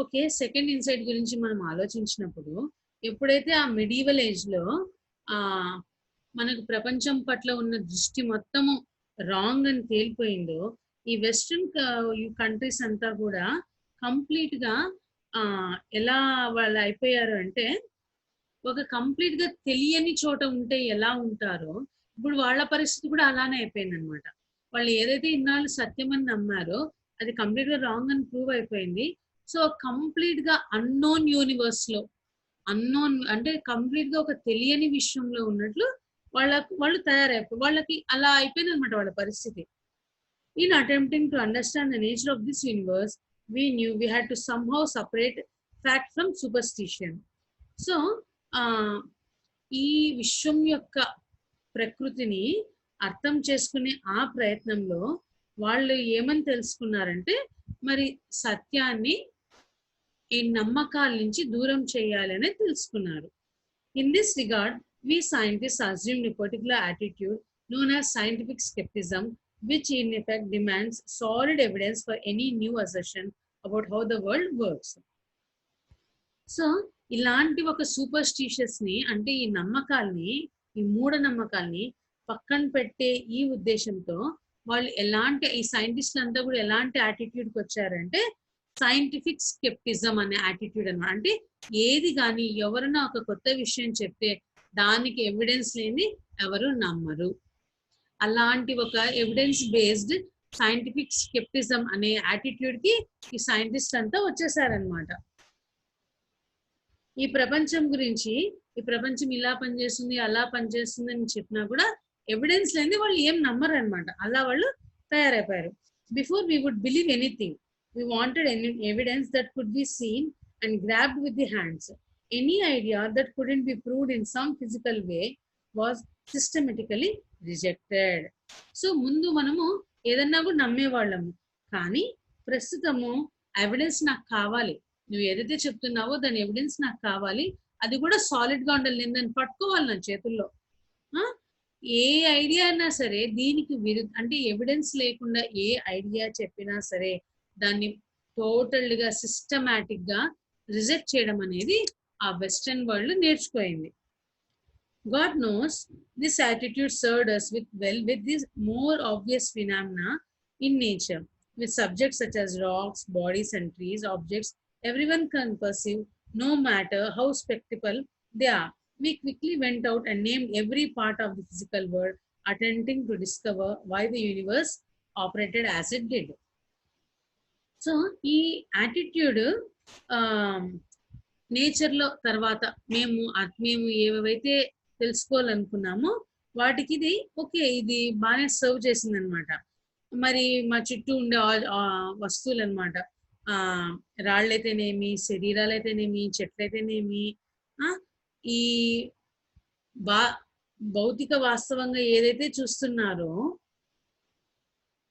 Okay, second insight గురించి మనం ఆలోచించినప్పుడు ఎప్పుడైతే ఆ medieval age లో మనకు ప్రపంచం పట్ల ఉన్న దృష్టి మొత్తము రాంగ్ అని తేలిపోయిందో, ఈ వెస్ట్రన్ కంట్రీస్ అంతా కూడా కంప్లీట్ గా ఎలా వాళ్ళు అయిపోయారు అంటే, ఒక కంప్లీట్ గా తెలియని చోట ఉంటే ఎలా ఉంటారో ఇప్పుడు వాళ్ళ పరిస్థితి కూడా అలానే అయిపోయింది అనమాట. వాళ్ళు ఏదైతే ఇన్నాళ్ళు సత్యం అని నమ్మారో అది కంప్లీట్ గా రాంగ్ అని ప్రూవ్ అయిపోయింది. సో కంప్లీట్ గా అన్నోన్ యూనివర్స్ లో, అన్నోన్ అంటే కంప్లీట్ గా ఒక తెలియని విషయంలో ఉన్నట్లు వాళ్ళు తయారైపోయి, వాళ్ళకి అలా అయిపోయింది అనమాట వాళ్ళ పరిస్థితి. In attempting to understand the nature of this universe, we knew we had to somehow separate fact from superstition. So ఈ విశ్వం యొక్క ప్రకృతిని అర్థం చేసుకునే ఆ ప్రయత్నంలో వాళ్ళు ఏమని తెలుసుకున్నారంటే మరి సత్యాన్ని ఈ నమ్మకాల నుంచి దూరం చేయాలని తెలుసుకున్నారు. In this regard we scientists assumed a particular attitude known as scientific skepticism, which in effect demands solid evidence for any new assertion about how the world works. So ఇలాంటి ఒక సూపర్స్టిషియస్ ని అంటే ఈ నమ్మకాల్ని ఈ మూఢ నమ్మకాల్ని పక్కన పెట్టే ఈ ఉద్దేశంతో వాళ్ళు ఎలాంటి ఈ సైంటిస్టులు అంతా కూడా ఎలాంటి యాటిట్యూడ్కి వచ్చారంటే సైంటిఫిక్ స్కెప్టిజం అనే యాటిట్యూడ్ అనమాట. అంటే ఏది కానీ ఎవరైనా ఒక కొత్త విషయం చెప్తే దానికి ఎవిడెన్స్ లేని ఎవరు నమ్మరు. అలాంటి ఒక ఎవిడెన్స్ బేస్డ్ సైంటిఫిక్ స్కెప్టిజం అనే యాటిట్యూడ్ కి ఈ సైంటిస్ట్ అంతా వచ్చేసారనమాట. ఈ ప్రపంచం గురించి ఈ ప్రపంచం ఇలా పనిచేస్తుంది అలా పనిచేస్తుంది అని చెప్పినా కూడా ఎవిడెన్స్ లేని వాళ్ళు ఏం నమ్మరు అనమాట. అలా వాళ్ళు తయారైపోయారు. Before we would believe anything we wanted evidence that could be seen and grabbed with the hands. Any idea that couldn't be proved in some physical way was systematically rejected. So ముందు మనము ఏదన్నా కూడా నమ్మేవాళ్ళము, కానీ ప్రస్తుతము evidence నాకు కావాలి, నువ్వు ఏదైతే చెప్తున్నావో దాని ఎవిడెన్స్ నాకు కావాలి, అది కూడా సాలిడ్ గా ఉండాలి, నేను దాన్ని పట్టుకోవాలి నా చేతుల్లో. ఏ ఐడియా అయినా సరే దీనికి అంటే ఎవిడెన్స్ లేకుండా ఏ ఐడియా చెప్పినా సరే దాన్ని టోటల్ గా సిస్టమాటిక్ గా రిజెక్ట్ చేయడం అనేది ఆ వెస్టర్న్ వరల్డ్ నేర్చుకోయింది. God knows this attitude served us with these more obvious phenomena in nature, with subjects such as rocks, bodies and trees, objects everyone can perceive no matter how spectacle they are. We quickly went out and named every part of the physical world, attempting to discover why the universe operated as it did. So, ఈ attitude నేచర్లో తర్వాత మేము ఏవైతే తెలుసుకోవాలనుకున్నామో వాటికి ఇది okay, ఇది బాగానే serve చేసింది అనమాట. మరి మా చుట్టూ ఉండే వస్తువులు అనమాట, రాళ్ళైతేనేమి, శరీరాలు అయితేనేమి, చెట్లయితేనేమి, ఈ భౌతిక వాస్తవంగా ఏదైతే చూస్తున్నారో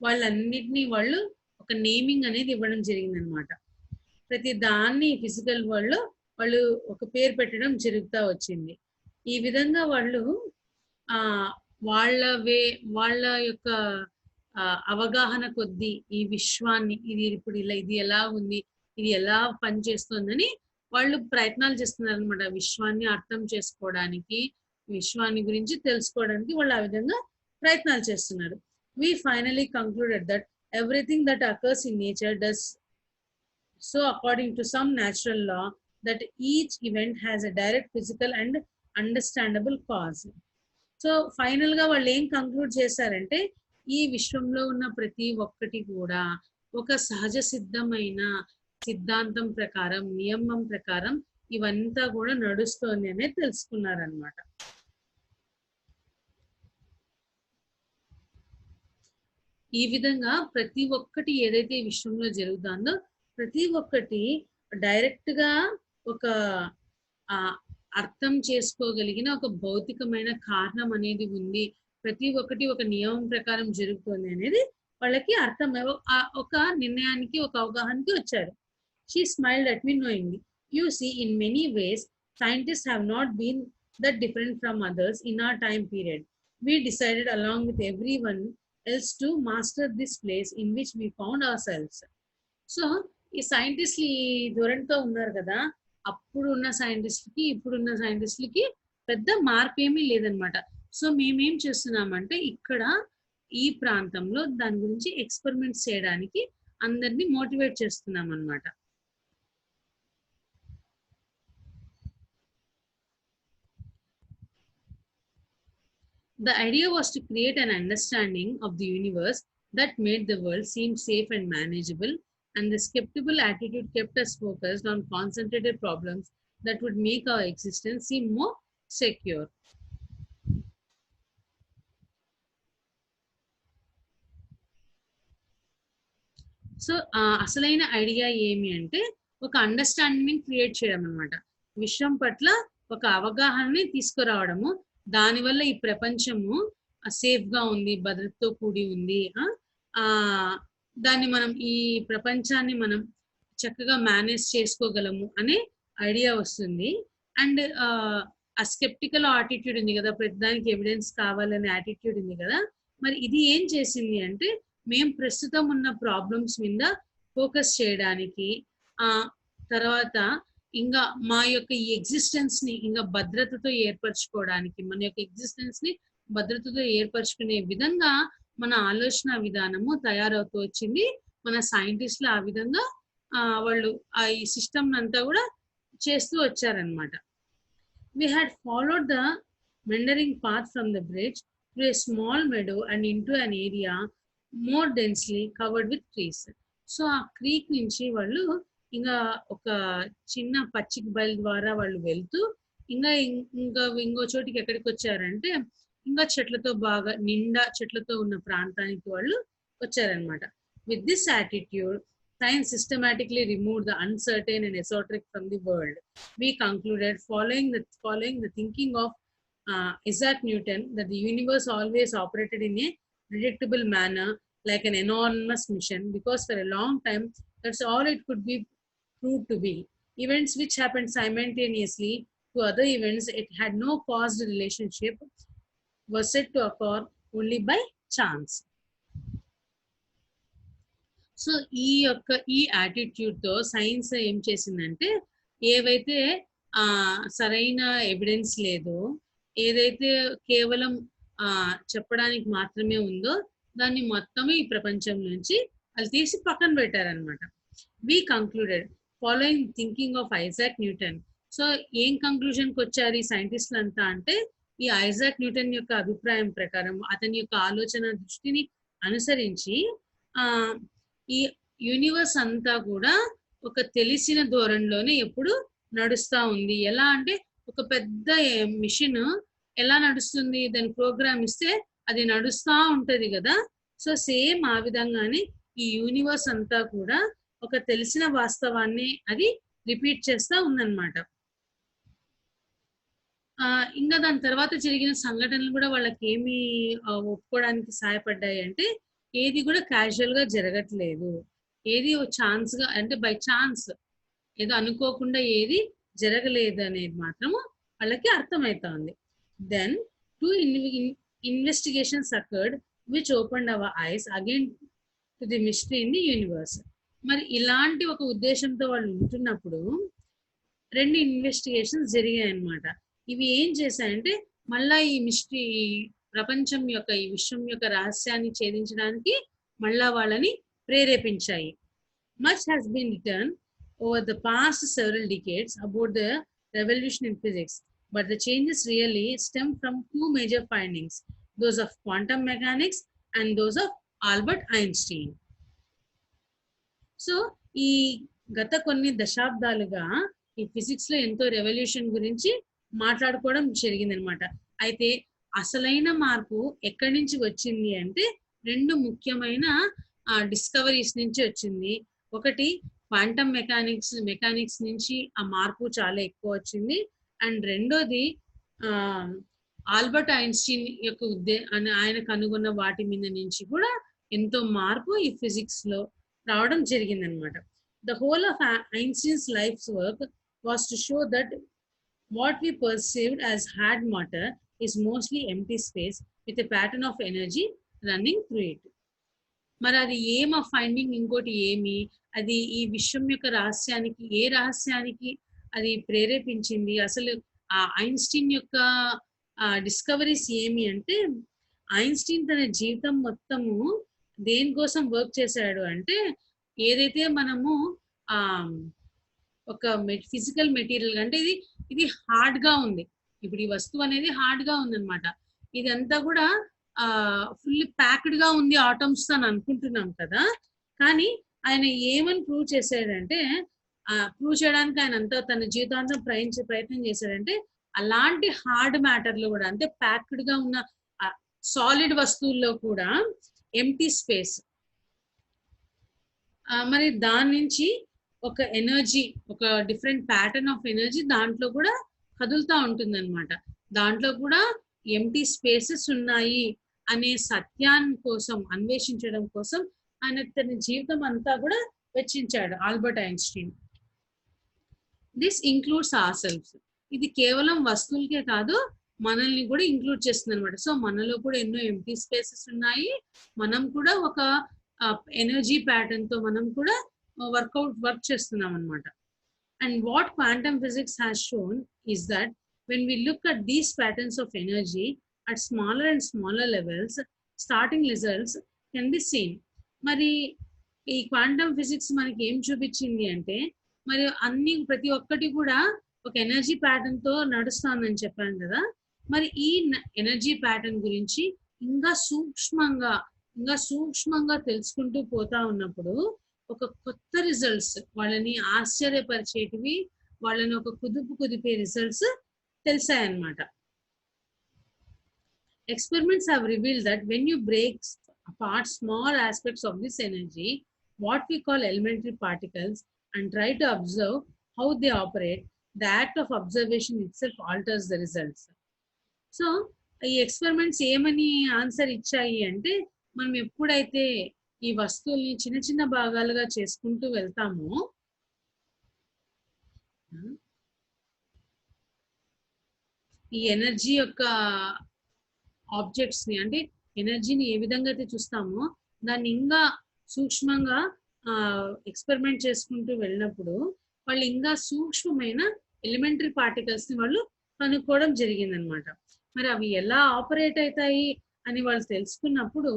వాళ్ళన్నిటినీ వాళ్ళు ఒక నేమింగ్ అనేది ఇవ్వడం జరిగిందనమాట. ప్రతి దాన్ని ఫిజికల్ వరల్డ్ లో వాళ్ళు ఒక పేరు పెట్టడం జరుగుతూ వచ్చింది. ఈ విధంగా వాళ్ళు వాళ్ళ యొక్క అవగాహన కొద్దీ ఈ విశ్వాన్ని ఇప్పుడు ఇది ఎలా ఉంది, ఇది ఎలా పనిచేస్తుందని వాళ్ళు ప్రయత్నాలు చేస్తున్నారు అనమాట. విశ్వాన్ని అర్థం చేసుకోవడానికి, విశ్వాన్ని గురించి తెలుసుకోవడానికి వాళ్ళు ఆ విధంగా ప్రయత్నాలు చేస్తున్నారు. We finally concluded that everything that occurs in nature does so according to some natural law, that each event has a direct physical and understandable cause. So final గా వాళ్ళు ఏం కంక్లూడ్ చేశారంటే ఈ విశ్వంలో ఉన్న ప్రతి ఒక్కటి కూడా ఒక సహజ సిద్ధమైన సిద్ధాంతం ప్రకారం, నియమం ప్రకారం ఇవంతా కూడా నడుస్తోంది అనేది తెలుసుకున్నారనమాట. ఈ విధంగా ప్రతి ఒక్కటి ఏదైతే విశ్వంలో జరుగుతుందో ప్రతి ఒక్కటి డైరెక్ట్ గా ఒక అర్థం చేసుకోగలిగిన ఒక భౌతికమైన కారణం అనేది ఉంది, ప్రతి ఒక్కటి ఒక నియమం ప్రకారం జరుగుతుంది అనేది వాళ్ళకి అర్థం ఒక నిర్ణయానికి ఒక అవగాహనకి వచ్చారు. She smiled at me knowingly. You see, in many ways, scientists have not been that different from others in our time period. We decided along with everyone else to master this place in which we found ourselves. So, ఈ సైంటిస్టులు ఈ ధోరణితో ఉన్నారు కదా, అప్పుడు ఉన్న సైంటిస్టులకి ఇప్పుడున్న సైంటిస్టులకి పెద్ద మార్పు ఏమీ లేదనమాట. సో మేమేం చేస్తున్నామంటే ఇక్కడ ఈ ప్రాంతంలో దాని గురించి ఎక్స్పెరిమెంట్స్ చేయడానికి అందరినీ మోటివేట్ చేస్తున్నాం అనమాట. The idea was to create an understanding of the universe that made the world seem safe and manageable, and the skeptical attitude kept us focused on concentrated problems that would make our existence seem more secure. So అసలైన idea ఏమి అంటే ఒక understanding create చేయడం అనమాట. విశ్వం పట్ల ఒక అవగాహనని తీసుకురావడము. దానివల్ల ఈ ప్రపంచము సేఫ్ గా ఉంది, భద్రతతో కూడి ఉంది. దాన్ని మనం ఈ ప్రపంచాన్ని మనం చక్కగా మేనేజ్ చేసుకోగలము అనే ఐడియా వస్తుంది. అండ్ ఆ స్కెప్టికల్ యాటిట్యూడ్ ఉంది కదా, ప్రతిదానికి ఎవిడెన్స్ కావాలనే యాటిట్యూడ్ ఉంది కదా, మరి ఇది ఏం చేసింది అంటే మేము ప్రస్తుతం ఉన్న ప్రాబ్లమ్స్ మీద ఫోకస్ చేయడానికి, తర్వాత ఇంకా మా యొక్క ఈ ఎగ్జిస్టెన్స్ ని ఇంకా భద్రతతో ఏర్పరచుకోవడానికి, మన యొక్క ఎగ్జిస్టెన్స్ ని భద్రతతో ఏర్పరచుకునే విధంగా మన ఆలోచన విధానము తయారవుతూ వచ్చింది. మన సైంటిస్టులు ఆ విధంగా వాళ్ళు ఈ సిస్టమ్ అంతా కూడా చేస్తూ వచ్చారనమాట. We had followed the meandering path from the bridge to a small meadow and into an area more densely covered with trees. So ఆ క్రీక్ నుంచి వాళ్ళు ఇంకా ఒక చిన్న పచ్చిక బయలు ద్వారా వాళ్ళు వెళ్తూ ఇంకో చోటికి ఎక్కడికి వచ్చారంటే ఇంకా చెట్లతో బాగా నిండా చెట్లతో ఉన్న ప్రాంతానికి వాళ్ళు వచ్చారనమాట. With this attitude science systematically removed the uncertain and esoteric from the world. We concluded, following the thinking of Isaac Newton, that the universe always operated in a predictable manner, like an enormous mission, because for a long time, that's all it could be proved to be. Events which happened simultaneously to other events, it had no caused relationship, was said to occur only by chance. So ఈ attitude తో science ఏం చేసిందంటే ఏవైతే సరైన evidence లేదో, ఏదైతే కేవలం చెప్పడానికి మాత్రమే ఉందో దాన్ని మొత్తం ఈ ప్రపంచం నుంచి వాళ్ళు తీసి పక్కన పెట్టారనమాట. We concluded following thinking of Isaac Newton. So ఏం కంక్లూజన్కి వచ్చారు ఈ సైంటిస్టులు అంతా అంటే, ఈ ఐజాక్ న్యూటన్ యొక్క అభిప్రాయం ప్రకారం, అతని యొక్క ఆలోచన దృష్టిని అనుసరించి ఈ యూనివర్స్ అంతా కూడా ఒక తెలిసిన ధోరణిలోనే ఎప్పుడు నడుస్తూ ఉంది. ఎలా అంటే ఒక పెద్ద మిషన్ ఎలా నడుస్తుంది, దాని ప్రోగ్రామ్ ఇస్తే అది నడుస్తూ ఉంటది కదా. సో సేమ్ ఆ విధంగానే ఈ యూనివర్స్ అంతా కూడా ఒక తెలిసిన వాస్తవాన్ని అది రిపీట్ చేస్తూ ఉందన్నమాట. ఇంకా దాని తర్వాత జరిగిన సంఘటనలు కూడా వాళ్ళకి ఏమి ఒప్పుకోవడానికి సహాయపడ్డాయి అంటే, ఏది కూడా క్యాజువల్ గా జరగట్లేదు, ఏది ఛాన్స్ గా అంటే బై ఛాన్స్ ఏదో అనుకోకుండా ఏది జరగలేదు అనేది మాత్రము వాళ్ళకి అర్థమవుతోంది. Then 2 investigations occurred which opened our eyes again to the mystery in the universe. మరి ఇలాంటి ఒక ఉద్దేశంతో వాళ్ళు ఉంటున్నప్పుడు 2 ఇన్వెస్టిగేషన్స్ జరిగాయి అన్నమాట. ఇవి ఏం చేశాయంటే మళ్ళా ఈ మిస్టరీ, ప్రపంచం యొక్క ఈ విశ్వం యొక్క రహస్యాన్ని ఛేదించడానికి మళ్ళా వాళ్ళని ప్రేరేపించాయి. Much has been written over the past several decades about the revolution in physics, but the changes really stem from 2 major findings, those of quantum mechanics and those of Albert Einstein. So ఈ గత కొన్ని దశాబ్దాలుగా ఈ physics లో ఎంతో revolution గురించి మాట్లాడుకోవడం జరిగిందనమాట. అయితే అసలైన మార్పు ఎక్కడి నుంచి వచ్చింది అంటే 2 ముఖ్యమైన డిస్కవరీస్ నుంచి వచ్చింది. ఒకటి క్వాంటమ్ మెకానిక్స్ నుంచి ఆ మార్పు చాలా ఎక్కువ వచ్చింది. అండ్ రెండోది ఆల్బర్ట్ ఐన్స్టీన్ యొక్క ఆయన కనుగొన్న వాటి మీద నుంచి కూడా ఎంతో మార్పు ఈ ఫిజిక్స్ లో రావడం జరిగిందనమాట. The whole of Einstein's life's work was to show that what we perceived as hard matter is mostly empty space with a pattern of energy running through it. మరి అది ఏం ఆ ఫైండింగ్, ఇంకోటి ఏమి, అది ఈ విశ్వం యొక్క రహస్యానికి, ఏ రహస్యానికి అది ప్రేరేపించింది, అసలు ఆ ఐన్స్టీన్ యొక్క డిస్కవరీస్ ఏమి అంటే, ఐన్స్టీన్ తన జీవితం మొత్తము దేనికోసం వర్క్ చేశాడు అంటే, ఏదైతే మనము ఒక ఫిజికల్ మెటీరియల్ అంటే ఇది హార్డ్ గా ఉంది, ఇప్పుడు ఈ వస్తువు అనేది హార్డ్ గా ఉంది అనమాట. ఇదంతా కూడా ఫుల్లీ ప్యాక్డ్ గా ఉంది ఆటమ్స్ అని అనుకుంటున్నాం కదా. కానీ ఆయన ఏమని ప్రూవ్ చేశాడంటే, ప్రూవ్ చేయడానికి ఆయన అంతా తన జీవితాంతం ప్రయత్నం చేశాడంటే, అలాంటి హార్డ్ మ్యాటర్లో కూడా, అంటే ప్యాక్డ్ గా ఉన్న సాలిడ్ వస్తువుల్లో కూడా ఎంప్టీ స్పేస్, మరి దాని నుంచి ఒక ఎనర్జీ, ఒక డిఫరెంట్ ప్యాటర్న్ ఆఫ్ ఎనర్జీ దాంట్లో కూడా కదులుతూ ఉంటుందన్నమాట. దాంట్లో కూడా ఎంటీ స్పేసెస్ ఉన్నాయి అనే సత్యాన్ని కోసం అన్వేషించడం కోసం ఆయన తన జీవితం అంతా కూడా వెచ్చించాడు Albert Einstein. This includes ourselves. ఇది కేవలం వస్తువులకే కాదు, మనల్ని కూడా ఇంక్లూడ్ చేస్తుంది అనమాట. సో మనలో కూడా ఎన్నో ఎంటీ స్పేసెస్ ఉన్నాయి. మనం కూడా ఒక ఎనర్జీ ప్యాటర్న్ తో మనం కూడా వర్క్ చేస్తున్నాం అనమాట. And what quantum physics has shown is that when we look at these patterns of energy at smaller and smaller levels, starting results can be seen. మరి ఈ క్వాంటమ్ ఫిజిక్స్ మనకి ఏం చూపించింది అంటే, మరి ప్రతి ఒక్కటి కూడా ఒక ఎనర్జీ ప్యాటర్న్ తో నడుస్తుందని చెప్పాను కదా. మరి ఈ ఎనర్జీ ప్యాటర్న్ గురించి ఇంకా సూక్ష్మంగా తెలుసుకుంటూ పోతా ఉన్నప్పుడు ఒక కొత్త రిజల్ట్స్, వాళ్ళని ఆశ్చర్యపరిచేటివి, వాళ్ళని ఒక కుదిపే results తెలిసాయన్నమాట. Experiments have revealed that when you break apart small aspects of this energy, what we call elementary particles, and try to observe how they operate, the act of observation itself alters the results. So ఈ experiments ఏమని answer ఇచ్చాయి అంటే, మనం ఎప్పుడైతే ఈ వస్తువుల్ని చిన్న చిన్న భాగాలుగా చేసుకుంటూ వెళ్తామో, ఈ ఎనర్జీ యొక్క ఆబ్జెక్ట్స్ ని, అంటే ఎనర్జీని ఏ విధంగా అయితే చూస్తామో దాన్ని ఇంకా సూక్ష్మంగా ఎక్స్పెరిమెంట్ చేసుకుంటూ వెళ్ళినప్పుడు వాళ్ళు ఇంకా సూక్ష్మమైన ఎలిమెంటరీ పార్టికల్స్ ని వాళ్ళు కనుక్కోవడం జరిగిందనమాట. మరి అవి ఎలా ఆపరేట్ అవుతాయి అని వాళ్ళు తెలుసుకున్నప్పుడు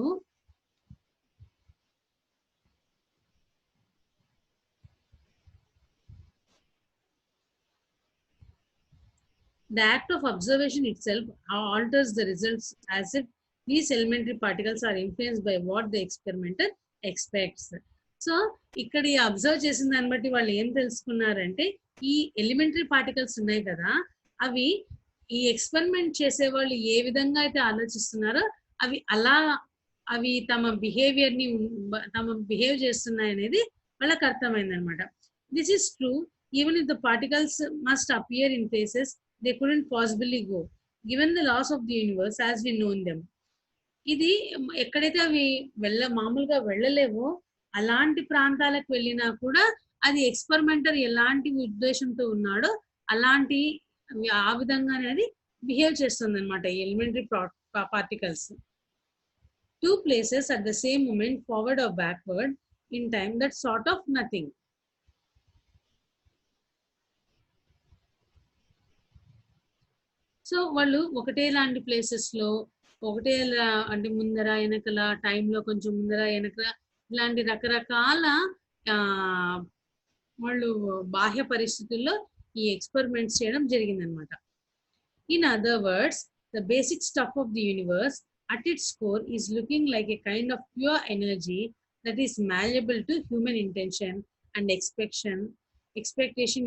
the act of observation itself alters the results, as if these elementary particles are influenced by what the experimenter expects. So ఇక్కడ ఈ అబ్జర్వ్ చేసిన దాన్ని బట్టి వాళ్ళు ఏం తెలుసుకున్నారంటే, ఈ ఎలిమెంటరీ పార్టికల్స్ ఉన్నాయి కదా, అవి ఈ ఎక్స్పెరిమెంట్ చేసే వాళ్ళు ఏ విధంగా అయితే ఆలోచిస్తున్నారో అవి తమ బిహేవ్ చేస్తున్నాయి అనేది వాళ్ళకి అర్థమైంది అనమాట. This is true even if the particles must appear in places they couldn't possibly go, given the laws of the universe as we know them. ఇది ఎక్కడైతే అవి మామూలుగా వెళ్ళలేవో అలాంటి ప్రాంతాలకు వెళ్ళినా కూడా అది ఎక్స్పెరిమెంటర్ ఎలాంటి ఉద్దేశంతో ఉన్నాడో అలాంటి ఆ విధంగానే అది బిహేవ్ చేస్తుంది అనమాట elementary particles. Two places at the same moment, forward or backward in time, that sort of nothing. So వాళ్ళు ఒకటే లాంటి ప్లేసెస్ లో ఒకటే అంటే ముందర వెనకల టైంలో కొంచెం ముందర వెనకల ఇలాంటి రకరకాల వాళ్ళు బాహ్య పరిస్థితుల్లో ఈ ఎక్స్పెరిమెంట్స్ చేయడం జరిగిందనమాట. In other words, the basic stuff of the universe at its core is looking like a kind of pure energy that is malleable to human intention and expectation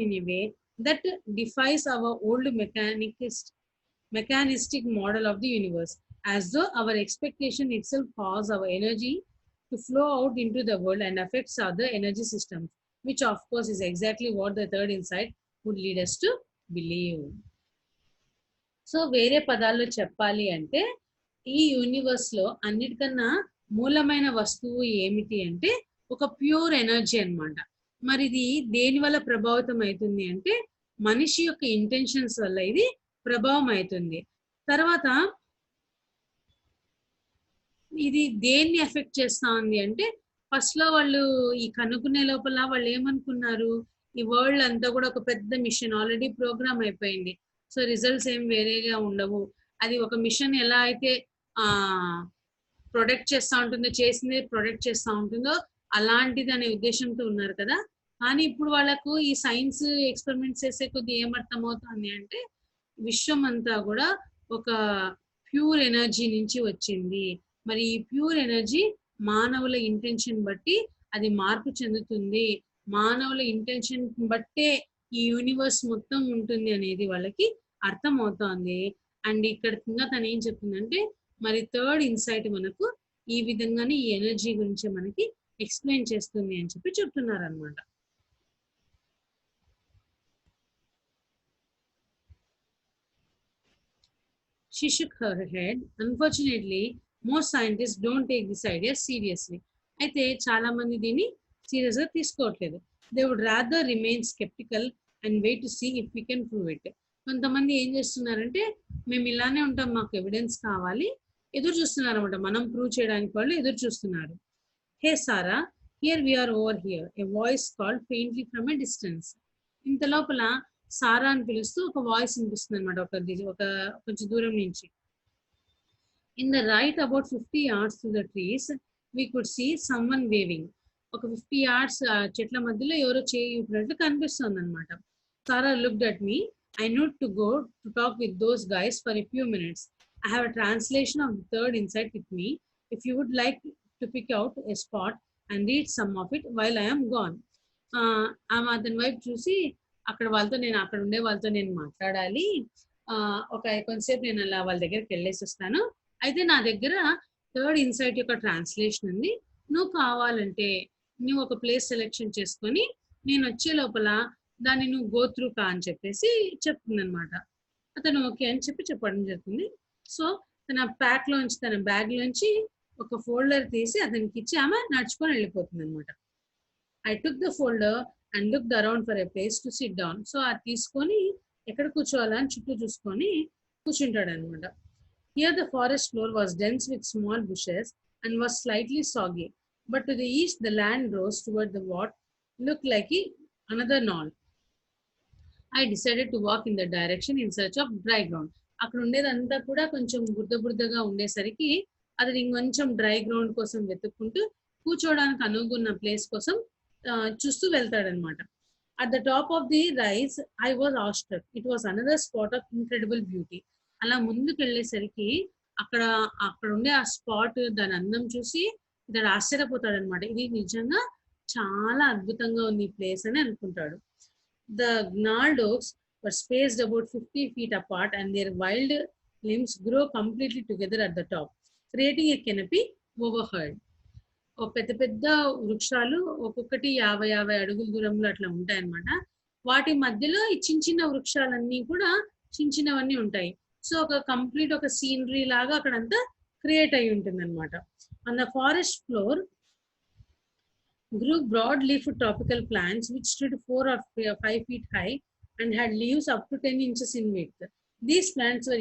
in a way that defies our old mechanistic model of the universe, as though our expectation itself causes our energy to flow out into the world and affects other energy systems, which of course is exactly what the third insight would lead us to believe. So వేరే పదాల్లో చెప్పాలి అంటే, ఈ universe లో అన్నిటికన్నా మూలమైన వస్తువు ఏమిటి అంటే ఒక ప్యూర్ ఎనర్జీ అన్నమాట. మరి ఇది దేని వల్ల ప్రభావితం అవుతుంది అంటే, మనిషి యొక్క ఇంటెన్షన్స్ వల్ల ఇది ప్రభావం అవుతుంది. తర్వాత ఇది దేన్ని ఎఫెక్ట్ చేస్తా ఉంది అంటే, ఫస్ట్ లో వాళ్ళు ఈ కనుక్కునే లోపల వాళ్ళు ఏమనుకున్నారు, ఈ వరల్డ్ అంతా కూడా ఒక పెద్ద మిషన్ ఆల్రెడీ ప్రోగ్రామ్ అయిపోయింది, సో రిజల్ట్స్ ఏం వేరేగా ఉండవు, అది ఒక మిషన్ ఎలా అయితే ప్రొడక్ట్ చేస్తూ ఉంటుందో, చేసింది ప్రొడక్ట్ చేస్తూ ఉంటుందో అలాంటిది అనే ఉద్దేశంతో ఉన్నారు కదా. కానీ ఇప్పుడు వాళ్ళకు ఈ సైన్స్ ఎక్స్పెరిమెంట్స్ చేసే కొద్ది ఏమర్థం అవుతుంది అంటే, విశ్వం అంతా కూడా ఒక ప్యూర్ ఎనర్జీ నుంచి వచ్చింది. మరి ఈ ప్యూర్ ఎనర్జీ మానవుల ఇంటెన్షన్ బట్టి అది మార్పు చెందుతుంది, మానవుల ఇంటెన్షన్ బట్టే ఈ యూనివర్స్ మొత్తం ఉంటుంది అనేది వాళ్ళకి అర్థం అవుతోంది. అండ్ ఇక్కడ ఇంకా తను ఏం చెప్తుందంటే, మరి థర్డ్ ఇన్సైట్ మనకు ఈ విధంగానే ఈ ఎనర్జీ గురించి మనకి ఎక్స్ప్లెయిన్ చేస్తుంది అని చెప్పి చెప్తున్నారు అనమాట. She shook her head. Unfortunately, most scientists don't take this idea seriously. అయితే చాలా మంది దీన్ని సీరియస్ గా తీసుకోవట్లేదు. They would rather remain sceptical and wait to see if we can prove it. కొంతమంది ఏం చేస్తున్నారంటే మేము ఇలానే ఉంటాం, మాకు ఎవిడెన్స్ కావాలి, ఎదురు చూస్తున్నారు అనమాట. మనం ప్రూవ్ చేయడానికి వాళ్ళు ఎదురు చూస్తున్నారు. Hey Sarah, here we are over here, a voice called faintly from a distance. ఇంత లోపల సారా అని పిలుస్తూ ఒక వాయిస్ వినిపిస్తుంది అనమాట, ఒక కొంచెం దూరం నుంచి. In the right about 50 yards to the trees we could see someone waving. ఒక 50 yards చెట్ల మధ్యలో ఎవరో చేయి ఊపినట్లు కనిపిస్తుంది అనమాట. Sarah looked at me. I need to go to talk with those guys for a few minutes. I have a translation of the third insight with me. If you would like to pick out a spot and read some of it while I am gone. ఆమె అతని వైపు చూసి అక్కడ ఉండే వాళ్ళతో నేను మాట్లాడాలి, కొంతసేపు నేను అలా వాళ్ళ దగ్గరికి వెళ్ళేసి వస్తాను, అయితే నా దగ్గర థర్డ్ ఇన్సైట్ యొక్క ట్రాన్స్లేషన్ ఉంది, నువ్వు కావాలంటే నువ్వు ఒక ప్లేస్ సెలెక్షన్ చేసుకొని నేను వచ్చే లోపల దాన్ని నువ్వు గో త్రూ కా అని చెప్పేసి చెప్తుంది అనమాట. అతను ఓకే అని చెప్పడం జరుగుతుంది. సో తన తన బ్యాగ్ లోంచి ఒక ఫోల్డర్ తీసి అతనికి ఇచ్చి ఆమె నడుచుకొని వెళ్ళిపోతుంది అనమాట. I took the folder and look around for a place to sit down. So అది తీసుకొని ఎక్కడ కూర్చోవాలని చుట్టూ చూసుకొని కూర్చుంటాడు అనమాట. Here the forest floor was dense with small bushes and was slightly soggy, but to the east the land rose toward the what look like another knoll. I decided to walk in the direction in search of dry ground. అక్కడ ఉండేదంతా కూడా కొంచెం బురదగా ఉండేసరికి అది ఇంకొంచెం dry ground కోసం వెతుక్కుంటూ కూర్చోవడానికి అనుగున్న ప్లేస్ కోసం చూస్తూ వెళ్తాడనమాట. At the top of the rise I was awestruck. It was another spot of incredible beauty. అలా ముందుకు వెళ్ళేసరికి అక్కడ ఉండే ఆ స్పాట్, దాని అందం చూసి ఇతడు ఆశ్చర్యపోతాడనమాట. ఇది నిజంగా చాలా అద్భుతంగా ఉంది ఈ ప్లేస్ అని అనుకుంటాడు. The gnarled oaks were spaced about 50 feet apart and their wild limbs grow completely together at the top, creating a canopy overhead. పెద్ద వృక్షాలు ఒక్కొక్కటి 50 అడుగుల దూరంలో అట్లా ఉంటాయన్నమాట. వాటి మధ్యలో ఈ చిన్న వృక్షాలన్నీ కూడా చిన్నవన్నీ ఉంటాయి. సో ఒక సీనరీ లాగా అక్కడంతా క్రియేట్ అయి ఉంటుంది అనమాట. On the forest floor grew broad-leafed tropical plants which stood 4 or 5 feet high and had leaves up to 10 inches in width. These plants were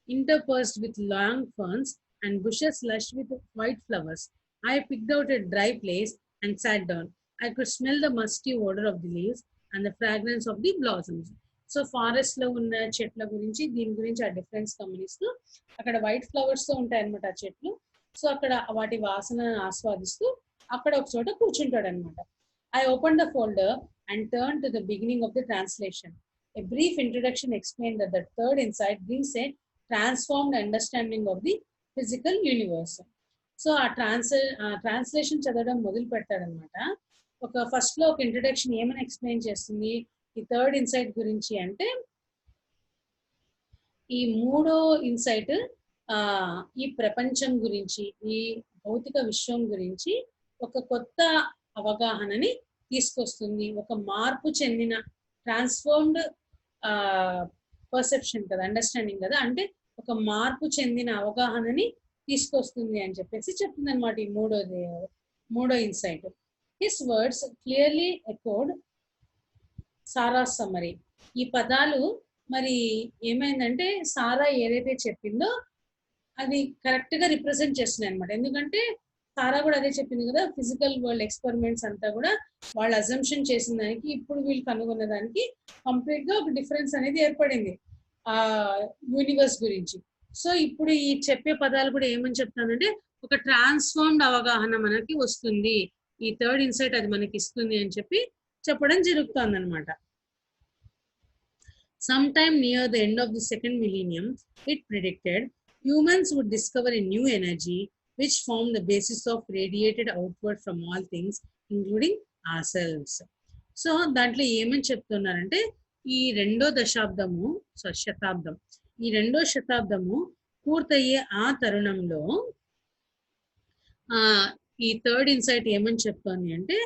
interspersed with long ferns and bushes lush with white flowers. I picked out a dry place and sat down. I could smell the musty odor of the leaves and the fragrance of the blossoms. So forest లో ఉన్న చెట్ల గురించి దీని గురించి ఆ difference గమనిస్తూ అక్కడ white flowers తో ఉంటాయి అనమాట ఆ చెట్లు. సో అక్కడ వాటి వాసన ఆస్వాదిస్తూ అక్కడ ఒక చోట కూర్చుంటాడు అనమాట. I open the folder and turn to the beginning of the translation. A brief introduction explained that the third insight brings a transformed understanding of the physical universe. So ఆ ట్రాన్స్లేషన్ చదవడం మొదలు పెడతాడనమాట. ఫస్ట్ లో ఒక introduction ఏమని explain చేస్తుంది ఈ third insight గురించి అంటే, ఈ మూడో ఇన్సైట్ ఈ ప్రపంచం గురించి, ఈ భౌతిక విశ్వం గురించి ఒక కొత్త అవగాహనని తీసుకొస్తుంది. ఒక మార్పు చెందిన ట్రాన్స్ఫార్మ్డ్ పర్సెప్షన్ కదా, అండర్స్టాండింగ్ కదా, అంటే ఒక మార్పు చెందిన అవగాహనని తీసుకొస్తుంది అని చెప్పేసి చెప్తుంది అనమాట ఈ మూడో ఇన్సైట్. హిస్ వర్డ్స్ క్లియర్లీ ఎకోడ్ సారా సమ్మరీ. ఈ పదాలు మరి ఏమైందంటే సారా ఏదైతే చెప్పిందో అది కరెక్ట్ గా రిప్రజెంట్ చేస్తున్నాయి అనమాట. ఎందుకంటే సారా కూడా అదే చెప్పింది కదా, ఫిజికల్ వరల్డ్ ఎక్స్పెరిమెంట్స్ అంతా కూడా వాళ్ళు అజంప్షన్ చేసిన దానికి ఇప్పుడు వీళ్ళు కనుగొన్న దానికి కంప్లీట్ గా ఒక డిఫరెన్స్ అనేది ఏర్పడింది ఆ యూనివర్స్ గురించి. సో ఇప్పుడు ఈ చెప్పే పదాలు కూడా ఏమని చెప్తానంటే ఒక ట్రాన్స్ఫార్మ్డ్ అవగాహన మనకి వస్తుంది, ఈ థర్డ్ ఇన్సైట్ అది మనకి ఇస్తుంది అని చెప్పడం జరుగుతుంది అనమాట. Sometime near the end of the second millennium, it predicted humans would discover a new energy which formed the basis of radiated outward from all things, including ourselves. So దాంట్లో ఏమని చెప్తున్నారంటే ఈ రెండో శతాబ్దము పూర్తయ్యే ఆ తరుణంలో ఈ థర్డ్ ఇన్సైట్ ఏమని చెప్తోంది అంటే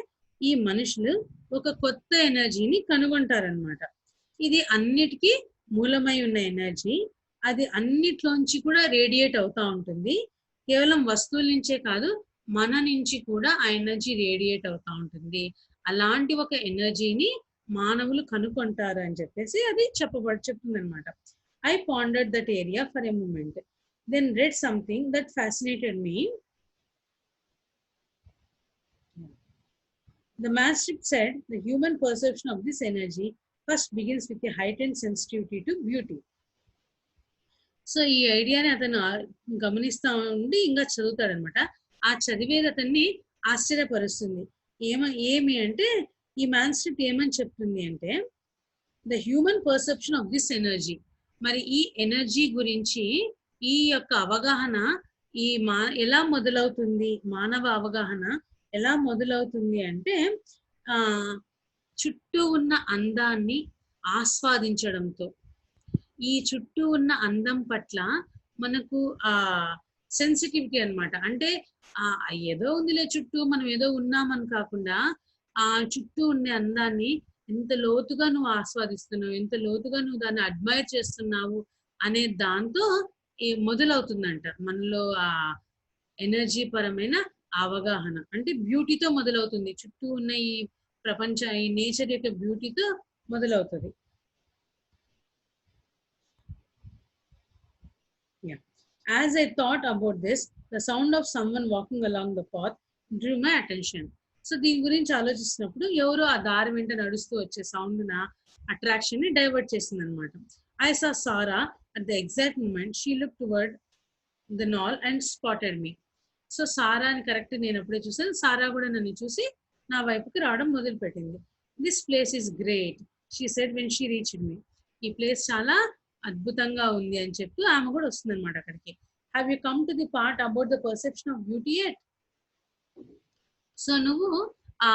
ఈ మనుషులు ఒక కొత్త ఎనర్జీని కనుగొంటారనమాట. ఇది అన్నిటికీ మూలమై ఉన్న ఎనర్జీ, అది అన్నిట్లోంచి కూడా రేడియేట్ అవుతా ఉంటుంది. కేవలం వస్తువుల నుంచే కాదు, మన నుంచి కూడా ఆ ఎనర్జీ రేడియేట్ అవుతా ఉంటుంది. అలాంటి ఒక ఎనర్జీని మానవులు కనుక్కుంటారు అని చెప్పేసి అది చెప్తుంది అనమాట. I pondered that area for a moment, then read something that fascinated me. The Maastricht said the human perception of this energy first begins with a heightened sensitivity to beauty. So ఈ ఐడియాని అతను గమనిస్తా ఉండి ఇంకా చదువుతాడు అనమాట. ఆ చదివేది అతన్ని ఆశ్చర్యపరుస్తుంది. ఏమి అంటే ఈ మాన్స్ట్రిక్ట్ ఏమని చెప్తుంది అంటే the human perception of this energy, మరి ఈ ఎనర్జీ గురించి ఈ యొక్క అవగాహన ఎలా మొదలవుతుంది, మానవ అవగాహన ఎలా మొదలవుతుంది అంటే చుట్టూ ఉన్న అందాన్ని ఆస్వాదించడంతో. ఈ చుట్టూ ఉన్న అందం పట్ల మనకు సెన్సిటివిటీ అన్నమాట. అంటే ఏదో ఉందిలే చుట్టూ, మనం ఏదో ఉన్నామని కాకుండా ఆ చుట్టూ ఉండే అందాన్ని ఎంత లోతుగా నువ్వు ఆస్వాదిస్తున్నావు, ఎంత లోతుగా నువ్వు దాన్ని అడ్మైర్ చేస్తున్నావు అనే దాంతో మొదలవుతుందంట మనలో ఆ ఎనర్జీ పరమైన అవగాహన. అంటే బ్యూటీతో మొదలవుతుంది, చుట్టూ ఉన్న ఈ ప్రపంచ ఈ నేచర్ యొక్క బ్యూటీతో మొదలవుతుంది. As I thought about this, the sound of someone walking along the path drew my attention. So దీని గురించి ఆలోచిస్తున్నప్పుడు ఎవరో ఆ దారి వెంట నడుస్తూ వచ్చే సౌండ్ నా అట్రాక్షన్ ని డైవర్ట్ చేసింది అనమాట. I saw Sarah at the exact moment she looked toward the knoll and spotted me. So Sarah అని కరెక్ట్ నేను ఎప్పుడే చూసాను, సారా కూడా నన్ను చూసి నా వైపుకి రావడం మొదలు పెట్టింది. This place is great, she said when she reached me. ఈ ప్లేస్ చాలా అద్భుతంగా ఉంది అని చెప్పి ఆమె కూడా వస్తుంది అనమాట అక్కడికి. Have you come to the part about the perception of beauty at? So నువ్వు ఆ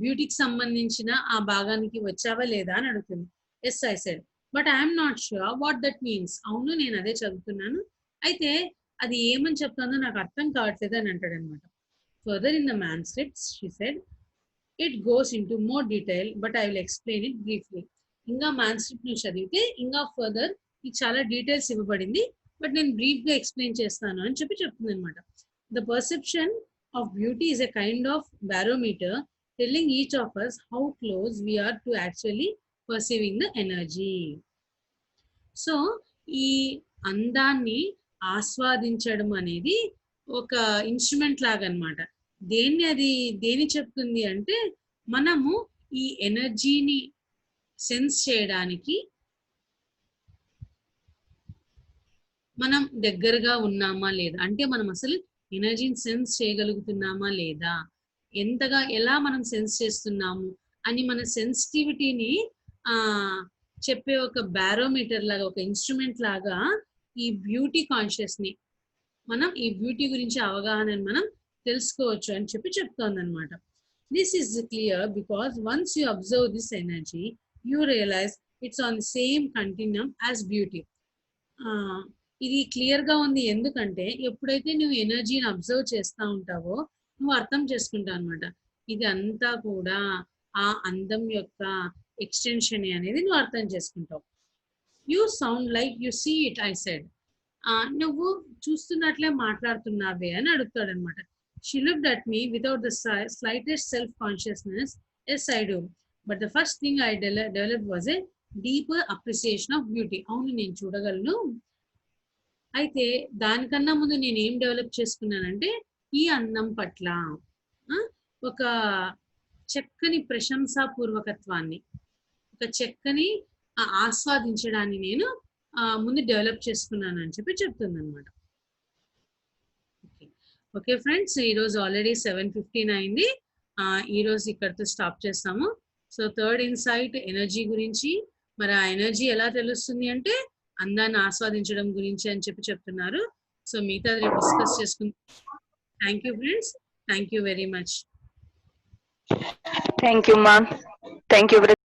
బ్యూటీకి సంబంధించిన ఆ భాగానికి వచ్చావా లేదా అని అడుగుతుంది. Yes I said, but I'm not sure what that means. అవును, నేను అదే చదువుతున్నాను, అయితే అది ఏమని చెప్తుందో నాకు అర్థం కావట్లేదు అని అంటాడు అనమాట. Further in the manuscripts she said it goes into more detail but I will explain it briefly. ఇంకా మాన్స్క్రిప్ట్ ని చదివితే ఇంకా ఫర్దర్ ఇది చాలా డీటెయిల్స్ ఇవ్వబడింది, బట్ నేను బ్రీఫ్ గా ఎక్స్ప్లెయిన్ చేస్తాను అని చెప్తుంది అనమాట. The perception of beauty is a kind of barometer telling each of us how close we are to actually perceiving the energy. So ఈ అందాన్ని ఆస్వాదించడం అనేది ఒక ఇన్స్ట్రుమెంట్ లాగా అనమాట. దేని చెప్తుంది అంటే మనము ఈ ఎనర్జీని సెన్స్ చేయడానికి మనం దగ్గరగా ఉన్నామా లేదా, అంటే మనం అసలు ఎనర్జీని సెన్స్ చేయగలుగుతున్నామా లేదా, ఎలా మనం సెన్స్ చేస్తున్నాము అని మన సెన్సిటివిటీని చెప్పే ఒక బారోమీటర్ లాగా, ఒక ఇన్స్ట్రుమెంట్ లాగా ఈ బ్యూటీ కాన్షియస్ ని మనం ఈ బ్యూటీ గురించి అవగాహనని మనం తెలుసుకోవచ్చు అని చెప్తోంది అనమాట. This is clear because once you observe this energy you realise it's on the same continuum as beauty. ఇది క్లియర్ గా ఉంది ఎందుకంటే ఎప్పుడైతే నువ్వు ఎనర్జీని అబ్జర్వ్ చేస్తూ ఉంటావో నువ్వు అర్థం చేసుకుంటావు అనమాట, ఇది అంతా కూడా ఆ అందం యొక్క ఎక్స్టెన్షన్ అనేది నువ్వు అర్థం చేసుకుంటావు. You sound like you see it I said. నువ్వు చూస్తున్నట్లే మాట్లాడుతున్నావే అని అడుగుతాడు అనమాట. She looked at me without the slightest self consciousness. Yes I do, but the first thing I develop was a deeper appreciation of beauty. అవును, నేను చూడగలను, అయితే దానికన్నా ముందు నేను ఏం డెవలప్ చేసుకున్నానంటే ఈ అందం పట్ల ఒక చక్కని ప్రశంసాపూర్వకత్వాన్ని, ఒక చక్కని ఆస్వాదించడాన్ని నేను ముందు డెవలప్ చేసుకున్నాను అని చెప్తుంది అనమాట. ఓకే ఫ్రెండ్స్, ఈరోజు ఆల్రెడీ 7:15 అయింది. ఈరోజు ఇక్కడితో స్టాప్ చేస్తాము. సో థర్డ్ ఇన్సైట్ ఎనర్జీ గురించి, మరి ఆ ఎనర్జీ ఎలా తెలుస్తుంది అంటే అందాన్ని ఆస్వాదించడం గురించి అని చెప్తున్నారు. సో మిగతా రేపు డిస్కస్ చేసుకుందాం. Thank you friends, thank you very much. Thank you ma'am, thank you.